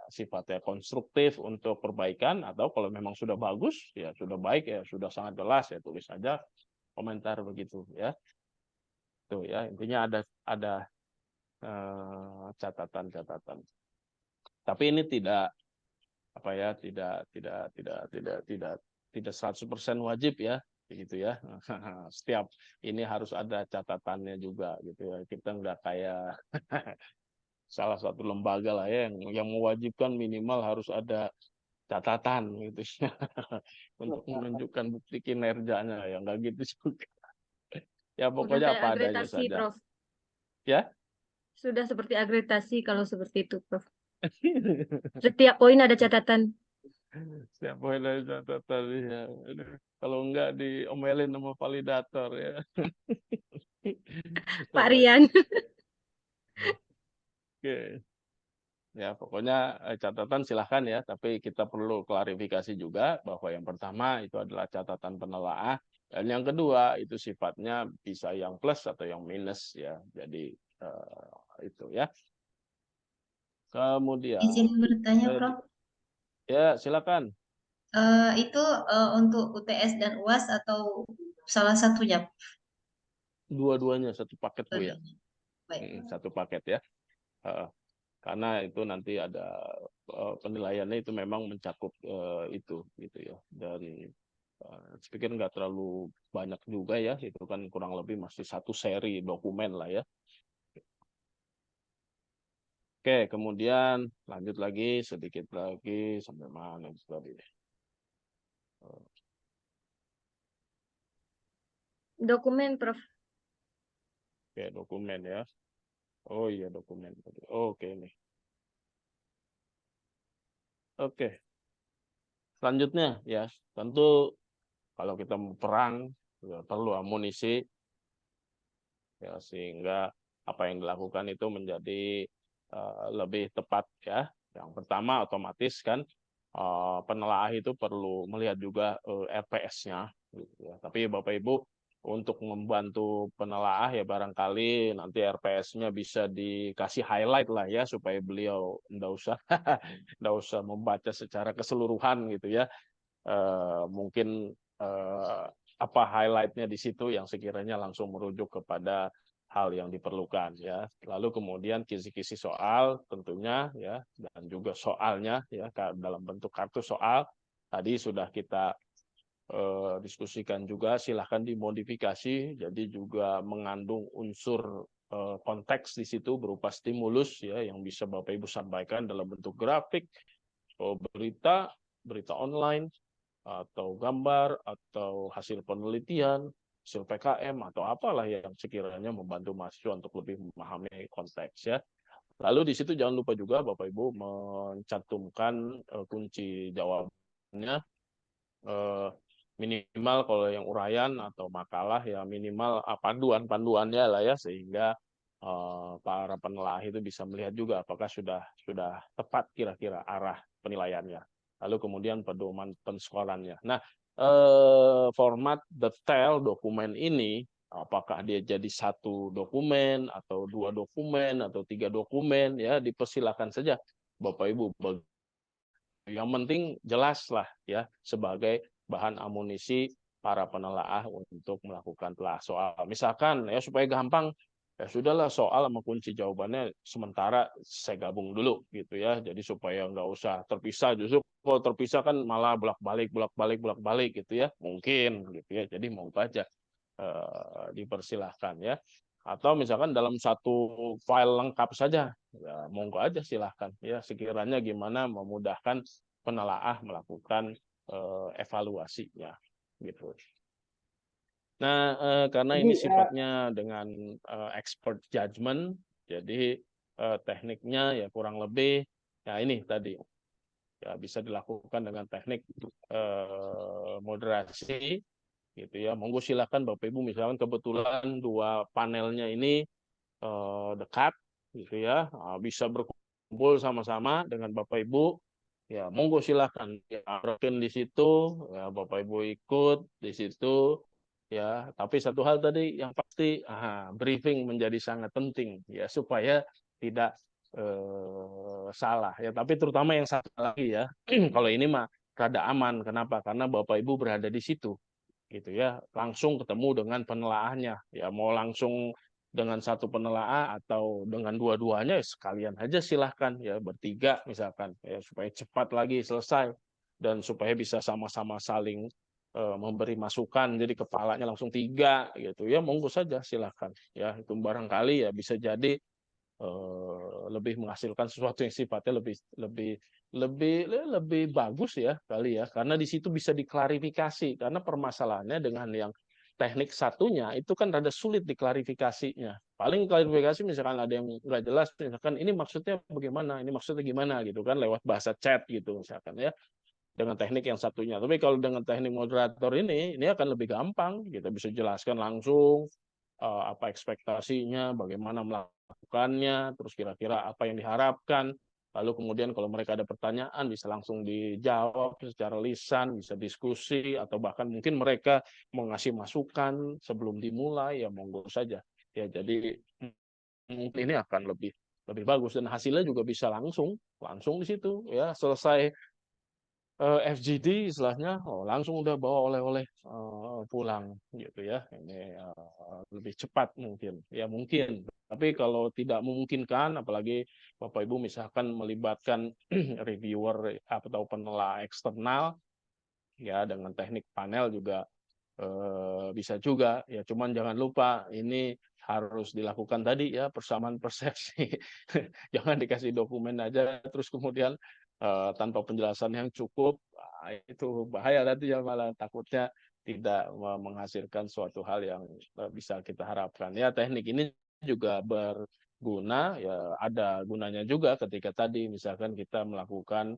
sifatnya konstruktif untuk perbaikan, atau kalau memang sudah bagus ya sudah baik ya sudah sangat jelas ya tulis aja komentar begitu ya. Tuh ya, intinya ada catatan-catatan. Tapi ini tidak apa ya, tidak 100% wajib ya, gitu ya. Setiap ini harus ada catatannya juga gitu ya. Kita nggak kayak salah satu lembaga lah ya yang mewajibkan minimal harus ada catatan gitu ya. Untuk menunjukkan bukti kinerjanya ya nggak gitu juga. Ya Udah pokoknya kayak apa adanya agretasi, saja. Prof. Ya. Sudah seperti agretasi kalau seperti itu, Prof. Setiap poin ada catatan. Setiap poin ada catatan ya. Kalau enggak diomelin sama validator ya. Pak Rian. Oke. Ya, pokoknya catatan silahkan ya, tapi kita perlu klarifikasi juga bahwa yang pertama itu adalah catatan penelaah, dan yang kedua itu sifatnya bisa yang plus atau yang minus ya. Jadi itu ya. Kemudian Izin bertanya, Prof. ya silakan. Itu untuk UTS dan UAS atau salah satunya? Dua-duanya satu paket Bu ya. Baik. Satu paket ya. Karena itu nanti ada penilaiannya itu memang mencakup itu gitu ya, dan saya pikir nggak terlalu banyak juga ya, itu kan kurang lebih masih satu seri dokumen lah ya. Oke, kemudian lanjut lagi sedikit lagi sampai mana tadi? Dokumen, Prof. Oke, dokumen ya. Oh iya, dokumen. Oke nih. Oke, selanjutnya ya, tentu kalau kita mau perang ya perlu amunisi ya, sehingga apa yang dilakukan itu menjadi lebih tepat ya. Yang pertama otomatis kan penelaah itu perlu melihat juga RPS-nya gitu ya. Tapi Bapak Ibu untuk membantu penelaah ya barangkali nanti RPS-nya bisa dikasih highlight lah ya supaya beliau enggak usah membaca secara keseluruhan gitu ya. Mungkin apa highlight-nya di situ yang sekiranya langsung merujuk kepada hal yang diperlukan ya. Lalu kemudian kisi-kisi soal tentunya ya, dan juga soalnya ya dalam bentuk kartu soal tadi sudah kita diskusikan juga, silahkan dimodifikasi jadi juga mengandung unsur konteks di situ berupa stimulus ya yang bisa Bapak Ibu sampaikan dalam bentuk grafik, berita online, atau gambar, atau hasil penelitian, hasil PKM, atau apalah yang sekiranya membantu mahasiswa untuk lebih memahami konteks ya. Lalu di situ jangan lupa juga Bapak Ibu mencantumkan kunci jawabannya, minimal kalau yang uraian atau makalah ya minimal panduannya lah ya, sehingga para penelaah itu bisa melihat juga apakah sudah tepat kira-kira arah penilaiannya. Lalu kemudian pedoman penskorannya. Nah, format detail dokumen ini, apakah dia jadi satu dokumen atau 2 dokumen atau 3 dokumen, ya dipersilakan saja Bapak Ibu. Yang penting jelas lah ya sebagai bahan amunisi para penelaah untuk melakukan telah soal. Misalkan ya supaya gampang, ya sudahlah soal sama kunci jawabannya sementara saya gabung dulu gitu ya. Jadi supaya nggak usah terpisah, justru kalau terpisah kan malah bolak-balik gitu ya. Mungkin gitu ya. Jadi mau aja dipersilahkan ya. Atau misalkan dalam satu file lengkap saja, ya monggo aja silahkan ya. Sekiranya gimana memudahkan penelaah melakukan evaluasinya gitu. Nah, karena ini sifatnya dengan expert judgment, jadi tekniknya ya kurang lebih ya ini tadi ya bisa dilakukan dengan teknik moderasi gitu ya. Monggo silakan Bapak Ibu, misalkan kebetulan 2 panelnya ini dekat gitu ya, bisa berkumpul sama-sama dengan Bapak Ibu. Ya, monggo silakan ya, di situ ya, Bapak Ibu ikut di situ ya. Tapi satu hal tadi yang pasti briefing menjadi sangat penting ya supaya tidak salah ya. Tapi terutama yang satu lagi ya, kalau ini mah rada aman. Kenapa? Karena Bapak Ibu berada di situ gitu ya, langsung ketemu dengan penelaahannya ya, mau langsung dengan satu penelaah atau dengan dua-duanya sekalian aja silahkan ya, bertiga misalkan ya, supaya cepat lagi selesai dan supaya bisa sama-sama saling memberi masukan, jadi kepalanya langsung 3 gitu ya, monggo saja silahkan ya. Itu barangkali ya bisa jadi lebih menghasilkan sesuatu yang sifatnya lebih bagus ya kali ya, karena di situ bisa diklarifikasi. Karena permasalahannya dengan yang teknik satunya itu kan rada sulit diklarifikasinya. Paling klarifikasi misalkan ada yang nggak jelas, misalkan ini maksudnya bagaimana, ini maksudnya gimana gitu kan, lewat bahasa chat gitu misalkan ya, dengan teknik yang satunya. Tapi kalau dengan teknik moderator ini akan lebih gampang, kita bisa jelaskan langsung apa ekspektasinya, bagaimana melakukannya, terus kira-kira apa yang diharapkan. Lalu kemudian kalau mereka ada pertanyaan bisa langsung dijawab secara lisan, bisa diskusi, atau bahkan mungkin mereka mau ngasih masukan sebelum dimulai, ya monggo saja. Ya, jadi mungkin ini akan lebih bagus dan hasilnya juga bisa langsung di situ ya, selesai FGD istilahnya, langsung udah bawa oleh-oleh pulang gitu ya. Ini lebih cepat mungkin ya, mungkin. Tapi kalau tidak memungkinkan, apalagi Bapak Ibu misalkan melibatkan reviewer atau penelaah eksternal ya, dengan teknik panel juga bisa juga ya. Cuman jangan lupa ini harus dilakukan tadi ya persamaan persepsi. Jangan dikasih dokumen aja terus kemudian tanpa penjelasan yang cukup, itu bahaya nanti ya, malah takutnya tidak menghasilkan suatu hal yang bisa kita harapkan. Ya teknik ini juga berguna, ya ada gunanya juga ketika tadi misalkan kita melakukan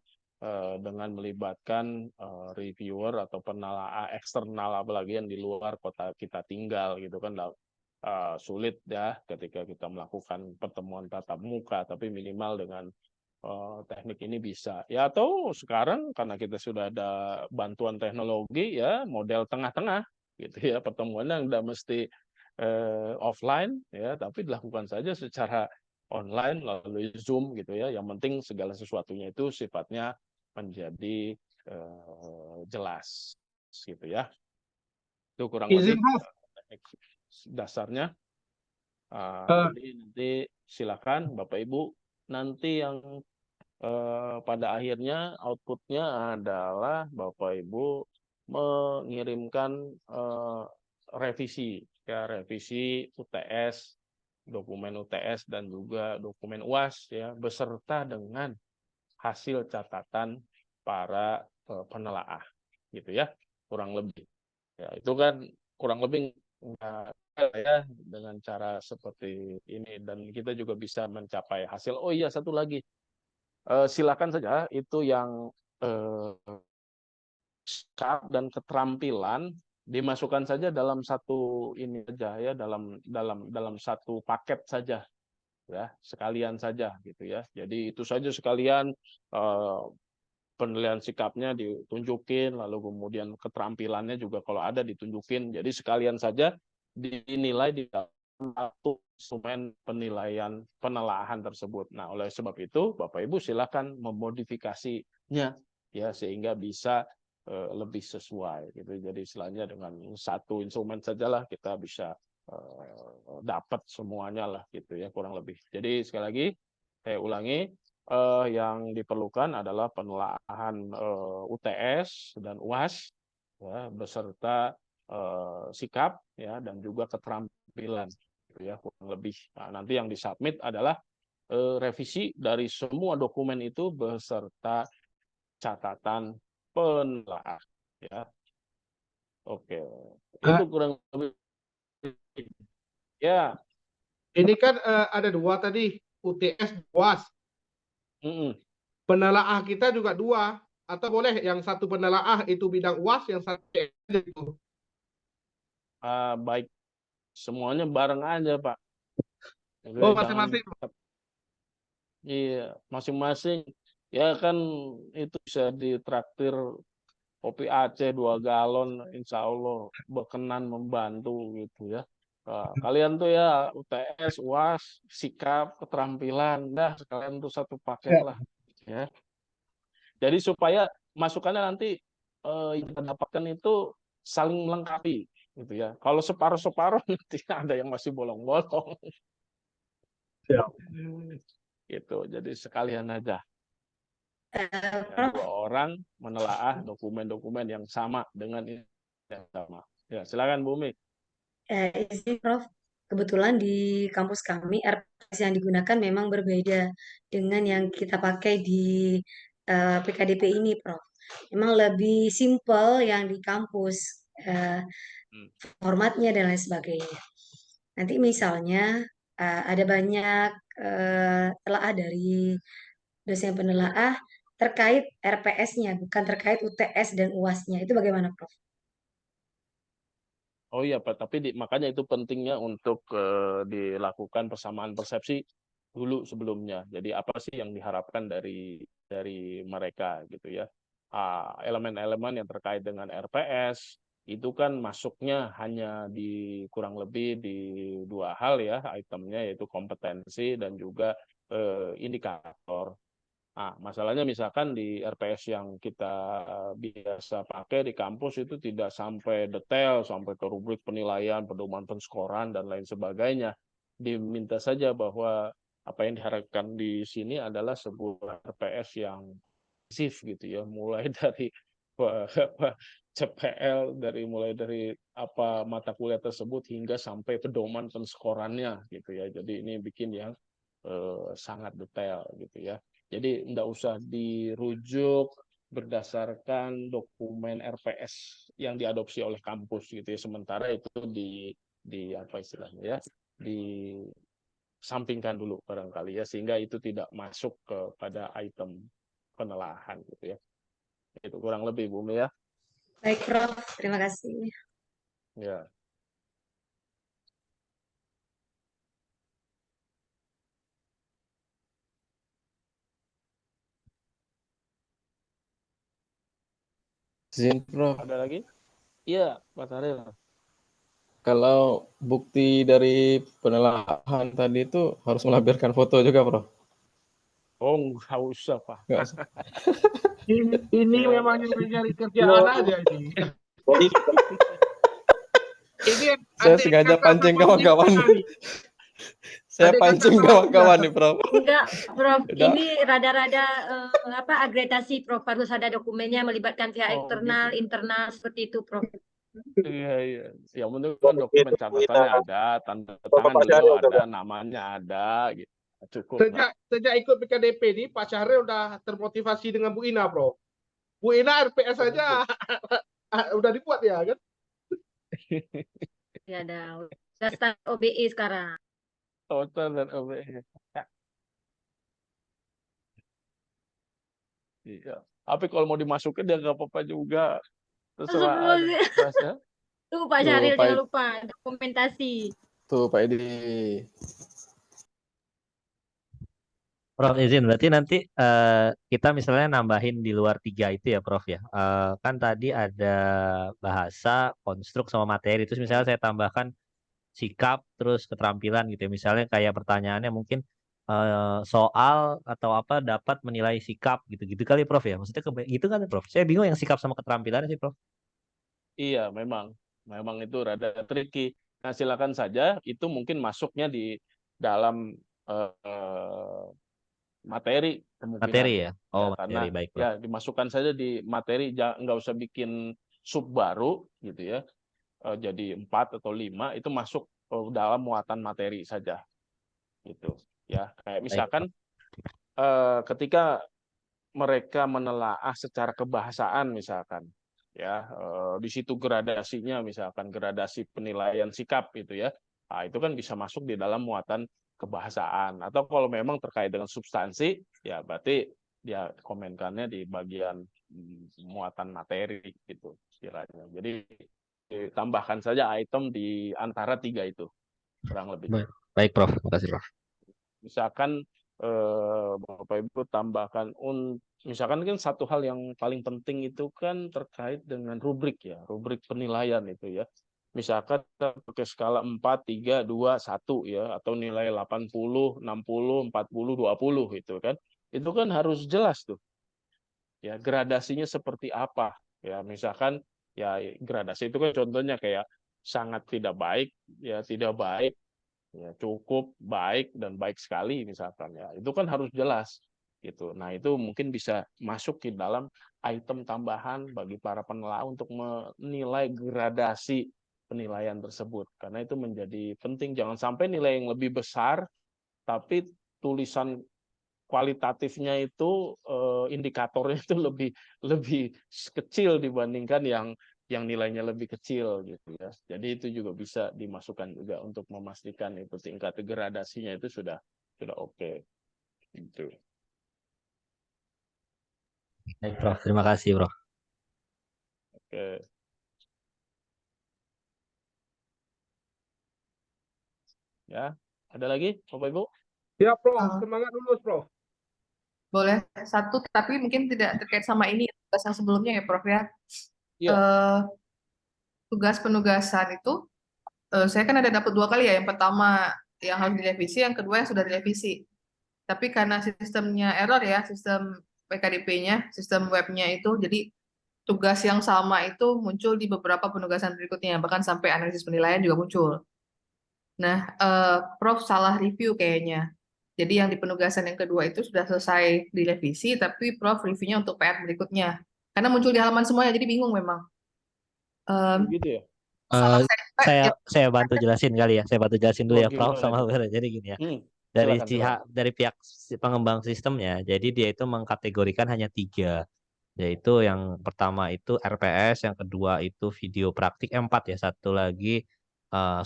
dengan melibatkan reviewer atau penelaah eksternal, apalagi yang di luar kota kita tinggal gitu kan, sulit ya ketika kita melakukan pertemuan tatap muka, tapi minimal dengan teknik ini bisa ya. Atau sekarang karena kita sudah ada bantuan teknologi ya, model tengah-tengah gitu ya, pertemuannya nggak mesti offline ya, tapi dilakukan saja secara online melalui Zoom gitu ya. Yang penting segala sesuatunya itu sifatnya menjadi jelas gitu ya. Itu kurang lebih Izin Prof. teknik dasarnya. Eh, Jadi nanti silakan Bapak Ibu, nanti yang pada akhirnya outputnya adalah Bapak Ibu mengirimkan revisi ya, revisi UTS, dokumen UTS dan juga dokumen UAS ya, beserta dengan hasil catatan para penelaah gitu ya, kurang lebih ya. Itu kan kurang lebih enggak ya dengan cara seperti ini, dan kita juga bisa mencapai hasil. Oh iya, satu lagi, silakan saja itu yang syarat dan keterampilan dimasukkan saja dalam satu ini saja ya, dalam satu paket saja ya, sekalian saja gitu ya. Jadi itu saja sekalian, penilaian sikapnya ditunjukin, lalu kemudian keterampilannya juga kalau ada ditunjukin. Jadi sekalian saja dinilai di dalam satu instrumen penilaian penelaahan tersebut. Nah, oleh sebab itu Bapak Ibu silakan memodifikasinya ya, sehingga bisa lebih sesuai gitu. Jadi istilahnya dengan satu instrumen sajalah kita bisa dapat semuanya lah gitu ya, kurang lebih. Jadi sekali lagi saya ulangi, yang diperlukan adalah penelaahan UTS dan UAS ya, beserta sikap ya, dan juga keterampilan gitu ya, kurang lebih. Nah, nanti yang disubmit adalah revisi dari semua dokumen itu beserta catatan penelaah ya. Oke, itu kurang lebih ya. Ini kan ada dua tadi, UTS, UAS. Penelaah kita juga dua, atau boleh yang satu penelaah itu bidang UAS, yang satu itu. Baik, semuanya bareng aja Pak. Jadi Oh, jangan, masing-masing. iya masing-masing ya kan, itu bisa ditraktir kopi Aceh 2 galon, insya Allah berkenan membantu gitu ya. Kalian tuh ya UTS, UAS, sikap, keterampilan, dah sekalian tuh satu paket lah ya. Jadi supaya masukannya nanti yang kita dapatkan itu saling melengkapi gitu ya. Kalau separuh-separuh nanti ada yang masih bolong-bolong. Ya. Gitu. Jadi sekalian aja. Ya, Prof, 2 orang menelaah dokumen-dokumen yang sama dengan ini yang sama. Ya, silakan Bu Umi. izin Prof, kebetulan di kampus kami RPS yang digunakan memang berbeda dengan yang kita pakai di PKDP ini, Prof. Memang lebih simpel yang di kampus, formatnya dan lain sebagainya. Nanti misalnya ada banyak telaah dari dosen penelaah terkait RPS-nya, bukan terkait UTS dan UAS-nya. Itu bagaimana, Prof? Oh iya Pak, tapi makanya itu pentingnya untuk dilakukan persamaan persepsi dulu sebelumnya. Jadi apa sih yang diharapkan dari mereka gitu ya. Elemen-elemen yang terkait dengan RPS itu kan masuknya hanya di kurang lebih di 2 hal ya itemnya, yaitu kompetensi dan juga indikator. Nah, masalahnya misalkan di RPS yang kita biasa pakai di kampus itu tidak sampai detail, sampai ke rubrik penilaian, pedoman penskoran, dan lain sebagainya. Diminta saja bahwa apa yang diharapkan di sini adalah sebuah RPS yang aktif gitu ya, mulai dari CPL mulai dari apa mata kuliah tersebut hingga sampai pedoman penskorannya gitu ya. Jadi ini bikin yang sangat detail gitu ya. Jadi tidak usah dirujuk berdasarkan dokumen RPS yang diadopsi oleh kampus gitu ya. Sementara itu di apa istilahnya ya, disampingkan dulu barangkali ya, sehingga itu tidak masuk kepada item penelahan gitu ya. Itu kurang lebih Bu ya. Baik, Prof. Terima kasih. Ya. Izin, Prof. Ada lagi? Iya, Pak Taril. Kalau bukti dari penelahan tadi itu harus melampirkan foto juga, Prof. Oh, nggak usah, Pak. Nggak usah. Ini Ya. memang nyari kerjaan aja ini. Ini Saya adik sengaja kakak pancing sama kawan-kawan. Bunda nih. Saya Adik pancing kakak sama kawan-kawan Bunda. nih, Prof. Enggak, Prof. Udah. Ini rada-rada agredasi, Prof. Harus ada dokumennya melibatkan pihak Oh, eksternal, gitu. internal seperti itu, Prof. Iya, iya. Yang penting kan dokumen catatannya ada, tanda Bapak tangan Pak beliau Syahril ada, coba. namanya ada, gitu. Cukup lah. Sejak ikut PKDP ini, Pak Syahril udah termotivasi dengan Bu Ina, Bro. Bu Ina RPS aja udah dibuat ya kan? Ya udah start OBE sekarang. Total dan OBE. Iya. Tapi kalau mau dimasukin dia nggak apa-apa juga. Terserah aja. Mas, ya. Tuh Pak Tuh, Syahril Pak jangan lupa dokumentasi. Tuh, Pak Edi. Prof izin, berarti nanti kita misalnya nambahin di luar 3 itu ya Prof ya. Kan tadi ada bahasa, konstruk sama materi. Terus misalnya saya tambahkan sikap, terus keterampilan gitu ya. Misalnya kayak pertanyaannya mungkin soal atau apa dapat menilai sikap gitu-gitu kali Prof ya. Maksudnya gitu kan Prof. Saya bingung yang sikap sama keterampilannya sih Prof. Iya, memang itu rada tricky. Nah, silakan saja itu mungkin masuknya di dalam materi kemungkinan Materi ya. Oh, ya, karena materi baik Prof. ya dimasukkan saja di materi, nggak usah bikin sub baru gitu ya. Jadi 4 atau 5 itu masuk dalam muatan materi saja gitu ya. Kayak Baik, misalkan ketika mereka menelaah secara kebahasaan misalkan ya, di situ gradasinya misalkan gradasi penilaian sikap gitu ya. Nah, itu kan bisa masuk di dalam muatan kebahasaan, atau kalau memang terkait dengan substansi ya berarti dia komenkannya di bagian muatan materi gitu istilahnya. Jadi tambahkan saja item di antara 3 itu kurang lebih. Baik Prof. Terima kasih Prof. Misalkan Bapak Ibu tambahkan misalkan kan satu hal yang paling penting itu kan terkait dengan rubrik ya, rubrik penilaian itu ya. Misalkan kita pakai skala 4, 3, 2, 1 ya, atau nilai 80, 60, 40, 20 itu kan. Itu kan harus jelas tuh. Ya, gradasinya seperti apa? Ya, misalkan ya gradasi itu kan contohnya kayak sangat tidak baik, ya tidak baik, ya cukup baik dan baik sekali misalkan ya. Itu kan harus jelas gitu. Nah, itu mungkin bisa masuk ke dalam item tambahan bagi para penelaah untuk menilai gradasi penilaian tersebut. Karena itu menjadi penting, jangan sampai nilai yang lebih besar tapi tulisan kualitatifnya itu indikatornya itu lebih kecil dibandingkan yang nilainya lebih kecil gitu ya. Jadi itu juga bisa dimasukkan juga untuk memastikan itu tingkat gradasinya itu sudah oke. Gitu. Baik Prof. Terima kasih Prof. Oke. Ya, ada lagi Bapak Ibu? Ya, Prof. Semangat lulus, Prof. Boleh satu, tapi mungkin tidak terkait sama ini tugas yang sebelumnya ya, Prof ya. Iya. Tugas penugasan itu saya kan ada dapat 2 kali ya. Yang pertama yang harus direvisi, yang kedua yang sudah direvisi. Tapi karena sistemnya error ya, sistem PKDP-nya, sistem webnya itu, jadi tugas yang sama itu muncul di beberapa penugasan berikutnya, bahkan sampai analisis penilaian juga muncul. Nah, Prof salah review kayaknya. Jadi yang di penugasan yang kedua itu sudah selesai direvisi, tapi Prof reviewnya untuk PR berikutnya. Karena muncul di halaman semuanya, jadi bingung memang. Gitu ya. Sama Eh, saya saya bantu jelasin kali ya. Saya bantu jelasin dulu Oh, ya, Prof, gimana sama itu? Vera. Jadi gini ya. Hmm, Dari silakan. dari pihak pengembang sistemnya, jadi dia itu mengkategorikan hanya 3, yaitu yang pertama itu RPS, yang kedua itu video praktik, empat ya, satu lagi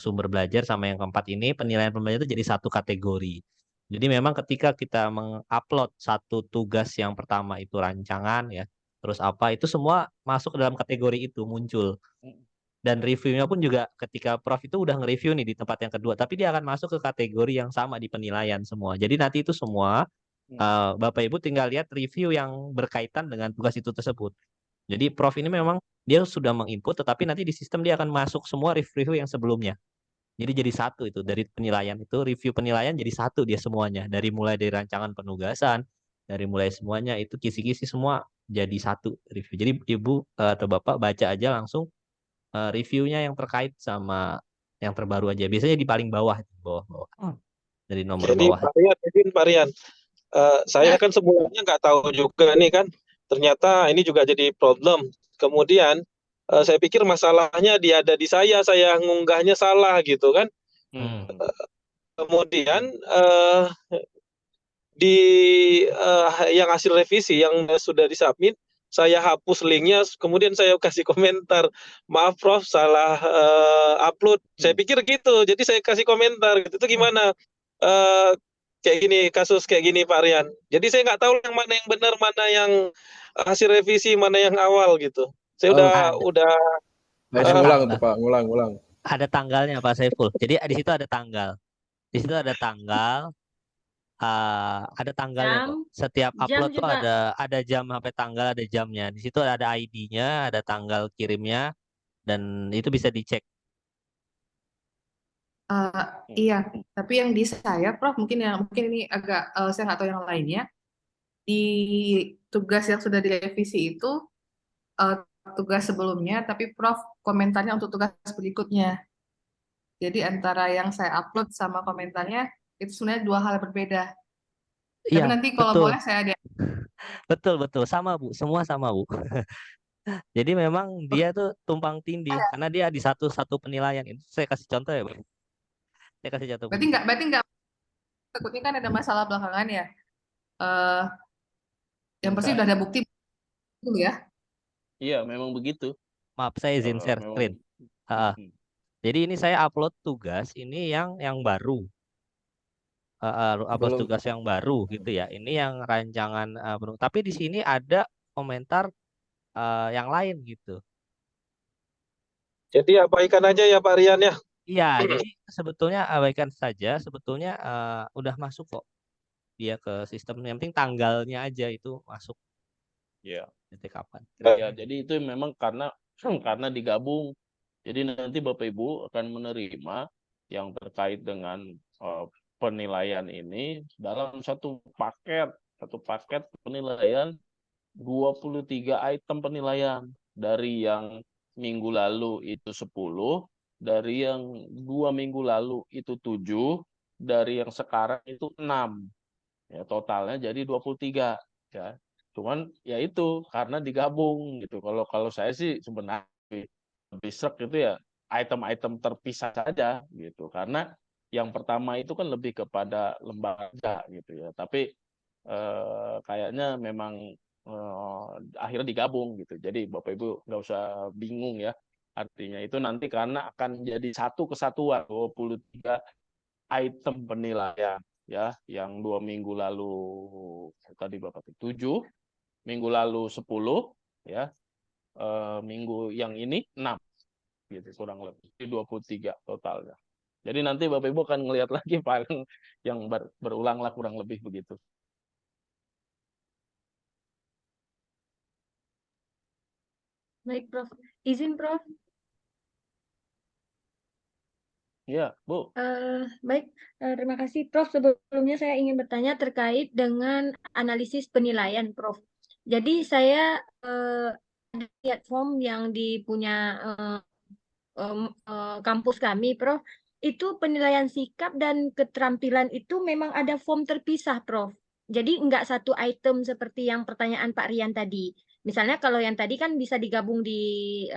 sumber belajar, sama yang keempat ini penilaian pembelajaran itu jadi satu kategori. Jadi memang ketika kita mengupload satu tugas, yang pertama itu rancangan ya, terus apa itu semua masuk ke dalam kategori itu muncul. Dan reviewnya pun juga ketika Prof itu udah nge-review nih di tempat yang kedua, tapi dia akan masuk ke kategori yang sama di penilaian semua. Jadi nanti itu semua Bapak Ibu tinggal lihat review yang berkaitan dengan tugas itu tersebut. Jadi Prof ini memang dia sudah menginput, tetapi nanti di sistem dia akan masuk semua review yang sebelumnya. Jadi jadi satu itu dari penilaian itu, review penilaian jadi satu dia semuanya. Mulai dari rancangan penugasan, dari mulai semuanya itu kisi-kisi semua jadi satu review. Jadi Ibu atau Bapak baca aja langsung reviewnya yang terkait sama yang terbaru aja. Biasanya di paling bawah, bawah. Dari nomor Jadi bawah. Pak Rian, saya kan sebelumnya nggak tahu juga nih kan, ternyata ini juga jadi problem. Kemudian saya pikir masalahnya dia ada di saya ngunggahnya salah gitu kan. Kemudian di yang hasil revisi yang sudah disubmit, saya hapus linknya, kemudian saya kasih komentar, maaf Prof, salah upload. Saya pikir gitu, jadi saya kasih komentar gitu. Itu gimana? Kayak gini, kasus kayak gini Pak Rian. Jadi saya nggak tahu yang mana yang benar, mana yang hasil revisi, mana yang awal gitu. Saya udah Saya ngulang tuh Pak, ngulang. Ada tanggalnya Pak Saiful. Jadi di situ ada tanggal. Di situ ada tanggal. Ada tanggalnya kok. Setiap upload tuh juga. ada jam sampai tanggal, ada jamnya. Di situ ada ID-nya, ada tanggal kirimnya, dan itu bisa dicek. Iya, tapi yang di saya, Prof, mungkin ini agak saya nggak tahu yang lainnya. Di tugas yang sudah direvisi itu tugas sebelumnya, tapi Prof komentarnya untuk tugas berikutnya. Jadi antara yang saya upload sama komentarnya itu sebenarnya dua hal berbeda. Tapi Iya, nanti kalau betul. boleh saya ada. Betul, sama Bu, semua sama Bu. Jadi memang dia tuh tumpang tindih karena dia di satu penilaian. Ini saya kasih contoh ya, Bu. Saya kasih contoh. Berarti nggak takutnya kan ada masalah belakangan ya. Yang pasti udah ada bukti dulu ya. Iya, memang begitu. Maaf, saya izin share screen. Jadi ini saya upload tugas ini yang baru. Upload tugas yang baru gitu ya. Ini yang rancangan tapi di sini ada komentar yang lain gitu. Jadi abaikan aja ya Pak Rian ya. Iya, jadi sebetulnya abaikan saja. Sebetulnya udah masuk kok dia ke sistem. Yang penting tanggalnya aja itu masuk. Iya. Detik kapan? Ya, jadi itu memang karena digabung. Jadi nanti Bapak Ibu akan menerima yang terkait dengan penilaian ini dalam satu paket penilaian 23 item penilaian, dari yang minggu lalu itu 10, dari yang 2 minggu lalu itu 7, dari yang sekarang itu 6. Ya, totalnya jadi 23 ya. Cuman ya itu karena digabung gitu. Kalau saya sih sebenarnya lebih srek itu ya item-item terpisah saja gitu. Karena yang pertama itu kan lebih kepada lembaga gitu ya. Tapi kayaknya memang akhirnya digabung gitu. Jadi Bapak Ibu nggak usah bingung ya. Artinya itu nanti karena akan jadi satu kesatuan 23 item penilaian ya, yang 2 minggu lalu tadi Bapak 7, minggu lalu 10 ya, minggu yang ini 6 gitu kurang lebih 23 totalnya. Jadi nanti Bapak Ibu akan ngelihat lagi file yang berulang lah kurang lebih begitu. Baik, Prof. Izin, Prof. Ya, Bu. Baik, terima kasih, Prof. Sebelumnya saya ingin bertanya terkait dengan analisis penilaian, Prof. Jadi saya lihat form yang dipunya kampus kami, Prof. Itu penilaian sikap dan keterampilan itu memang ada form terpisah, Prof. Jadi enggak satu item seperti yang pertanyaan Pak Rian tadi. Misalnya kalau yang tadi kan bisa digabung di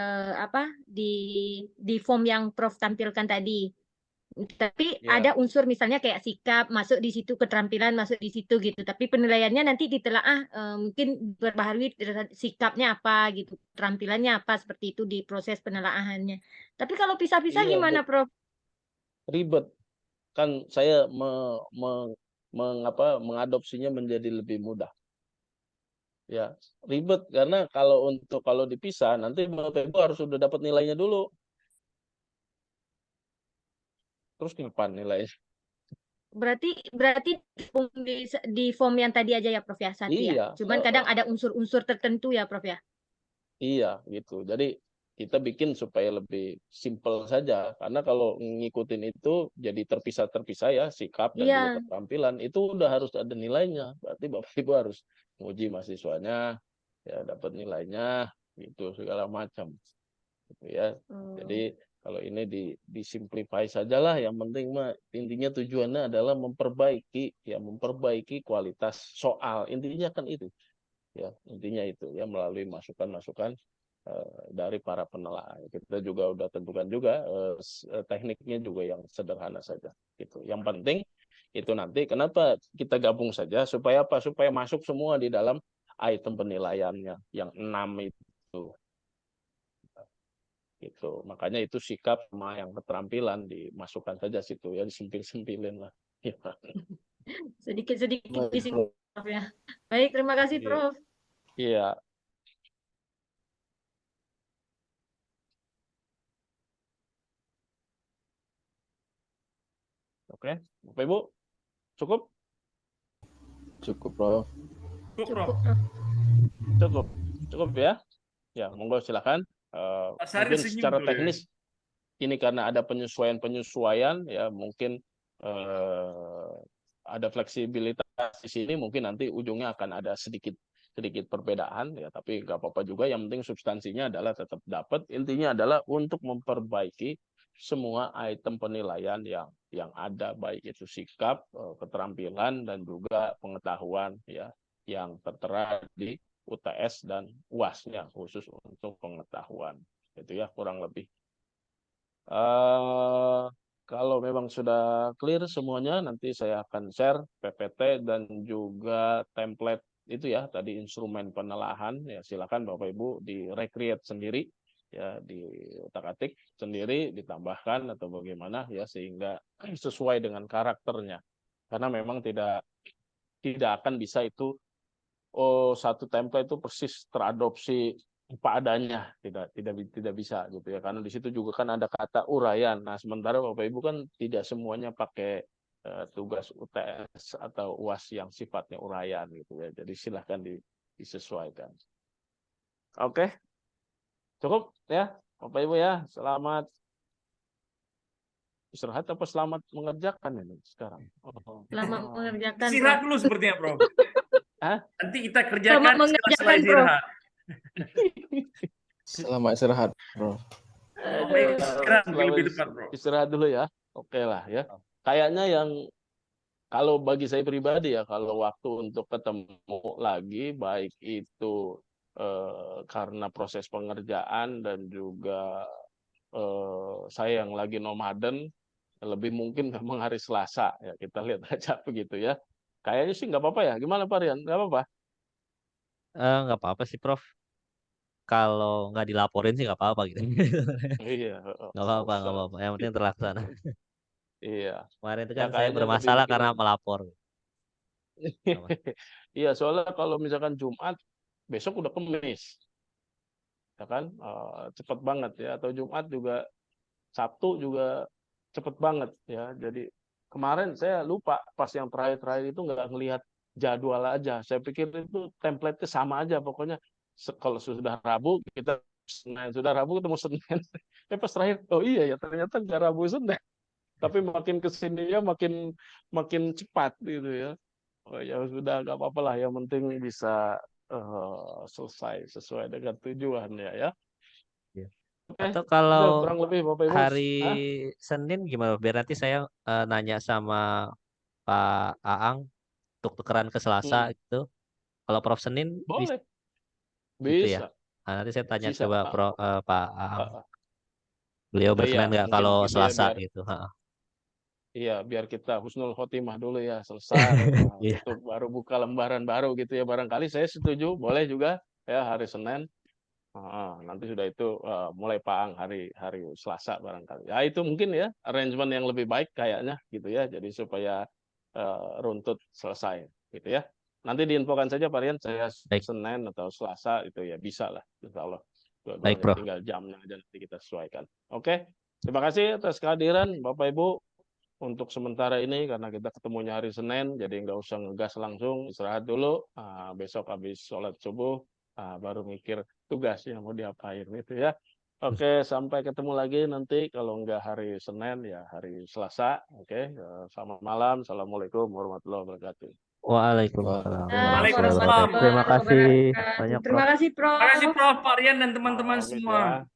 di form yang Prof tampilkan tadi. Tapi Ya. ada unsur misalnya kayak sikap masuk di situ, keterampilan masuk di situ gitu. Tapi penilaiannya nanti ditelaah mungkin berbaharui sikapnya apa gitu, keterampilannya apa seperti itu di proses penelaahannya. Tapi kalau pisah-pisah Iya, gimana, Prof? ribet. Kan saya mengadopsinya menjadi lebih mudah. Ya, ribet karena kalau dipisah nanti Bapak Ibu harus sudah dapat nilainya dulu. Terus kapan nilainya? Berarti di form yang tadi aja ya, Prof ya, satu ya. Iya, Cuman kadang ada unsur-unsur tertentu ya, Prof ya. iya gitu. Jadi kita bikin supaya lebih simple saja. Karena kalau ngikutin itu jadi terpisah-terpisah ya, sikap dan juga Iya. keterampilan itu udah harus ada nilainya. Berarti Bapak Ibu harus nguji mahasiswanya, ya dapat nilainya, gitu segala macam. Gitu ya. Jadi kalau ini disimplify sajalah. Yang penting mah intinya tujuannya adalah memperbaiki kualitas soal. Intinya kan itu. Ya, intinya itu ya melalui masukan-masukan dari para penelaah. Kita juga udah tentukan juga tekniknya juga yang sederhana saja gitu. Yang penting itu nanti kenapa kita gabung saja supaya apa? Supaya masuk semua di dalam item penilaiannya yang 6 itu. Gitu. Makanya itu sikap sama yang keterampilan dimasukkan saja situ ya, disempil-sempilin lah. Sedikit-sedikit Baik, di sini, Prof. Prof ya. Baik, terima kasih, Iya. Prof. Iya. Oke, Bapak Ibu, cukup? Cukup, Prof. Cukup, Prof. Cukup, cukup ya. Ya, monggo silakan. Pak Syaril Mungkin senyum secara tuh ya. teknis ini karena ada penyesuaian ya mungkin ada fleksibilitas di sini, mungkin nanti ujungnya akan ada sedikit perbedaan ya, tapi nggak apa-apa juga. Yang penting substansinya adalah tetap dapat. Intinya adalah untuk memperbaiki semua item penilaian yang ada, baik itu sikap, keterampilan dan juga pengetahuan ya yang tertera di UTS dan UAS-nya khusus untuk pengetahuan. Itu ya kurang lebih. Kalau memang sudah clear semuanya, nanti saya akan share PPT dan juga template itu ya, tadi instrumen penelaahan. Ya, silakan Bapak Ibu di-recreate sendiri, ya, diutak-atik sendiri, ditambahkan atau bagaimana ya sehingga sesuai dengan karakternya. Karena memang tidak akan bisa itu satu template itu persis teradopsi apa adanya, tidak bisa gitu ya, karena di situ juga kan ada kata uraian. Nah, sementara Bapak Ibu kan tidak semuanya pakai tugas UTS atau UAS yang sifatnya uraian gitu ya. Jadi silahkan disesuaikan. Oke. Cukup ya Bapak Ibu ya. Selamat istirahat apa selamat mengerjakan ini sekarang? Selamat mengerjakan, Istirahat Prof. dulu sepertinya, Prof. Hah? Nanti kita Selamat kerjakan setelah mengerjakan, Prof. istirahat. Selamat istirahat, Prof. Baik, istirahat mungkin lebih tepat, Prof. Istirahat dulu ya. Oke lah ya. Kayaknya yang kalau bagi saya pribadi ya, kalau waktu untuk ketemu lagi, baik itu karena proses pengerjaan dan juga saya yang lagi nomaden, lebih mungkin memang hari Selasa ya, kita lihat aja begitu ya. Kayaknya sih nggak apa-apa ya. Gimana Pak Rian? Nggak apa-apa? Nggak apa-apa sih, Prof. Kalau nggak dilaporin sih nggak apa-apa gitu. Iya. Nggak apa-apa, nggak apa-apa. Yang penting terlaksana. Iya. Kemarin itu Ya kan saya kayaknya lebih bermasalah karena mungkin. melapor. Iya, soalnya kalau misalkan Jumat, besok udah Kamis. Ya kan? Cepat banget ya. Atau Jumat juga, Sabtu juga cepet banget ya. Jadi kemarin saya lupa pas yang terakhir-terakhir itu nggak ngelihat jadwal aja. Saya pikir itu template-nya sama aja. Pokoknya kalau sudah Rabu kita Senin, sudah Rabu ketemu Senin. Pas terakhir, oh iya ya ternyata nggak Rabu Senin. Tapi makin kesininya makin cepat gitu ya. Oh ya sudah nggak apa-apa lah. Yang penting bisa selesai sesuai dengan tujuannya ya. Atau Itu kalau kurang lebih Bapak Ibu. hari Hah? Senin gimana? Biar nanti saya nanya sama Pak Aang untuk tukeran ke Selasa gitu. Kalau Prof Senin bisa. Boleh. gitu ya. Bisa, Nah, nanti saya tanya bisa. coba Pak beliau Iya, berkenan nggak mungkin kalau gitu ya Selasa biar gitu. iya biar kita husnul khotimah dulu ya selesai Iya. untuk baru buka lembaran baru gitu ya barangkali saya setuju boleh juga ya hari Senin. Nanti sudah itu mulai Paang hari hari Selasa barangkali. Ya itu mungkin ya arrangement yang lebih baik kayaknya gitu ya. Jadi supaya runtut selesai gitu ya. Nanti diinfokan saja Pak Rian saya Baik. Senin atau Selasa itu ya bisa lah insya Allah. Baik, Dua-duanya Prof. tinggal jamnya aja nanti kita sesuaikan. Oke. Terima kasih atas kehadiran Bapak Ibu untuk sementara ini karena kita ketemunya hari Senin jadi nggak usah ngegas langsung istirahat dulu. Besok habis sholat subuh baru mikir tugas yang mau diapain itu ya. Oke, sampai ketemu lagi nanti kalau nggak hari Senin ya hari Selasa. Oke, selamat malam. Assalamualaikum warahmatullahi wabarakatuh. Waalaikumsalam Waalaikumsalam. warahmatullahi wabarakatuh. Terima kasih Wabarakatuh. banyak, Terima Prof. kasih, Prof. Terima kasih Prof, Pak Rian dan teman-teman Amit semua. ya.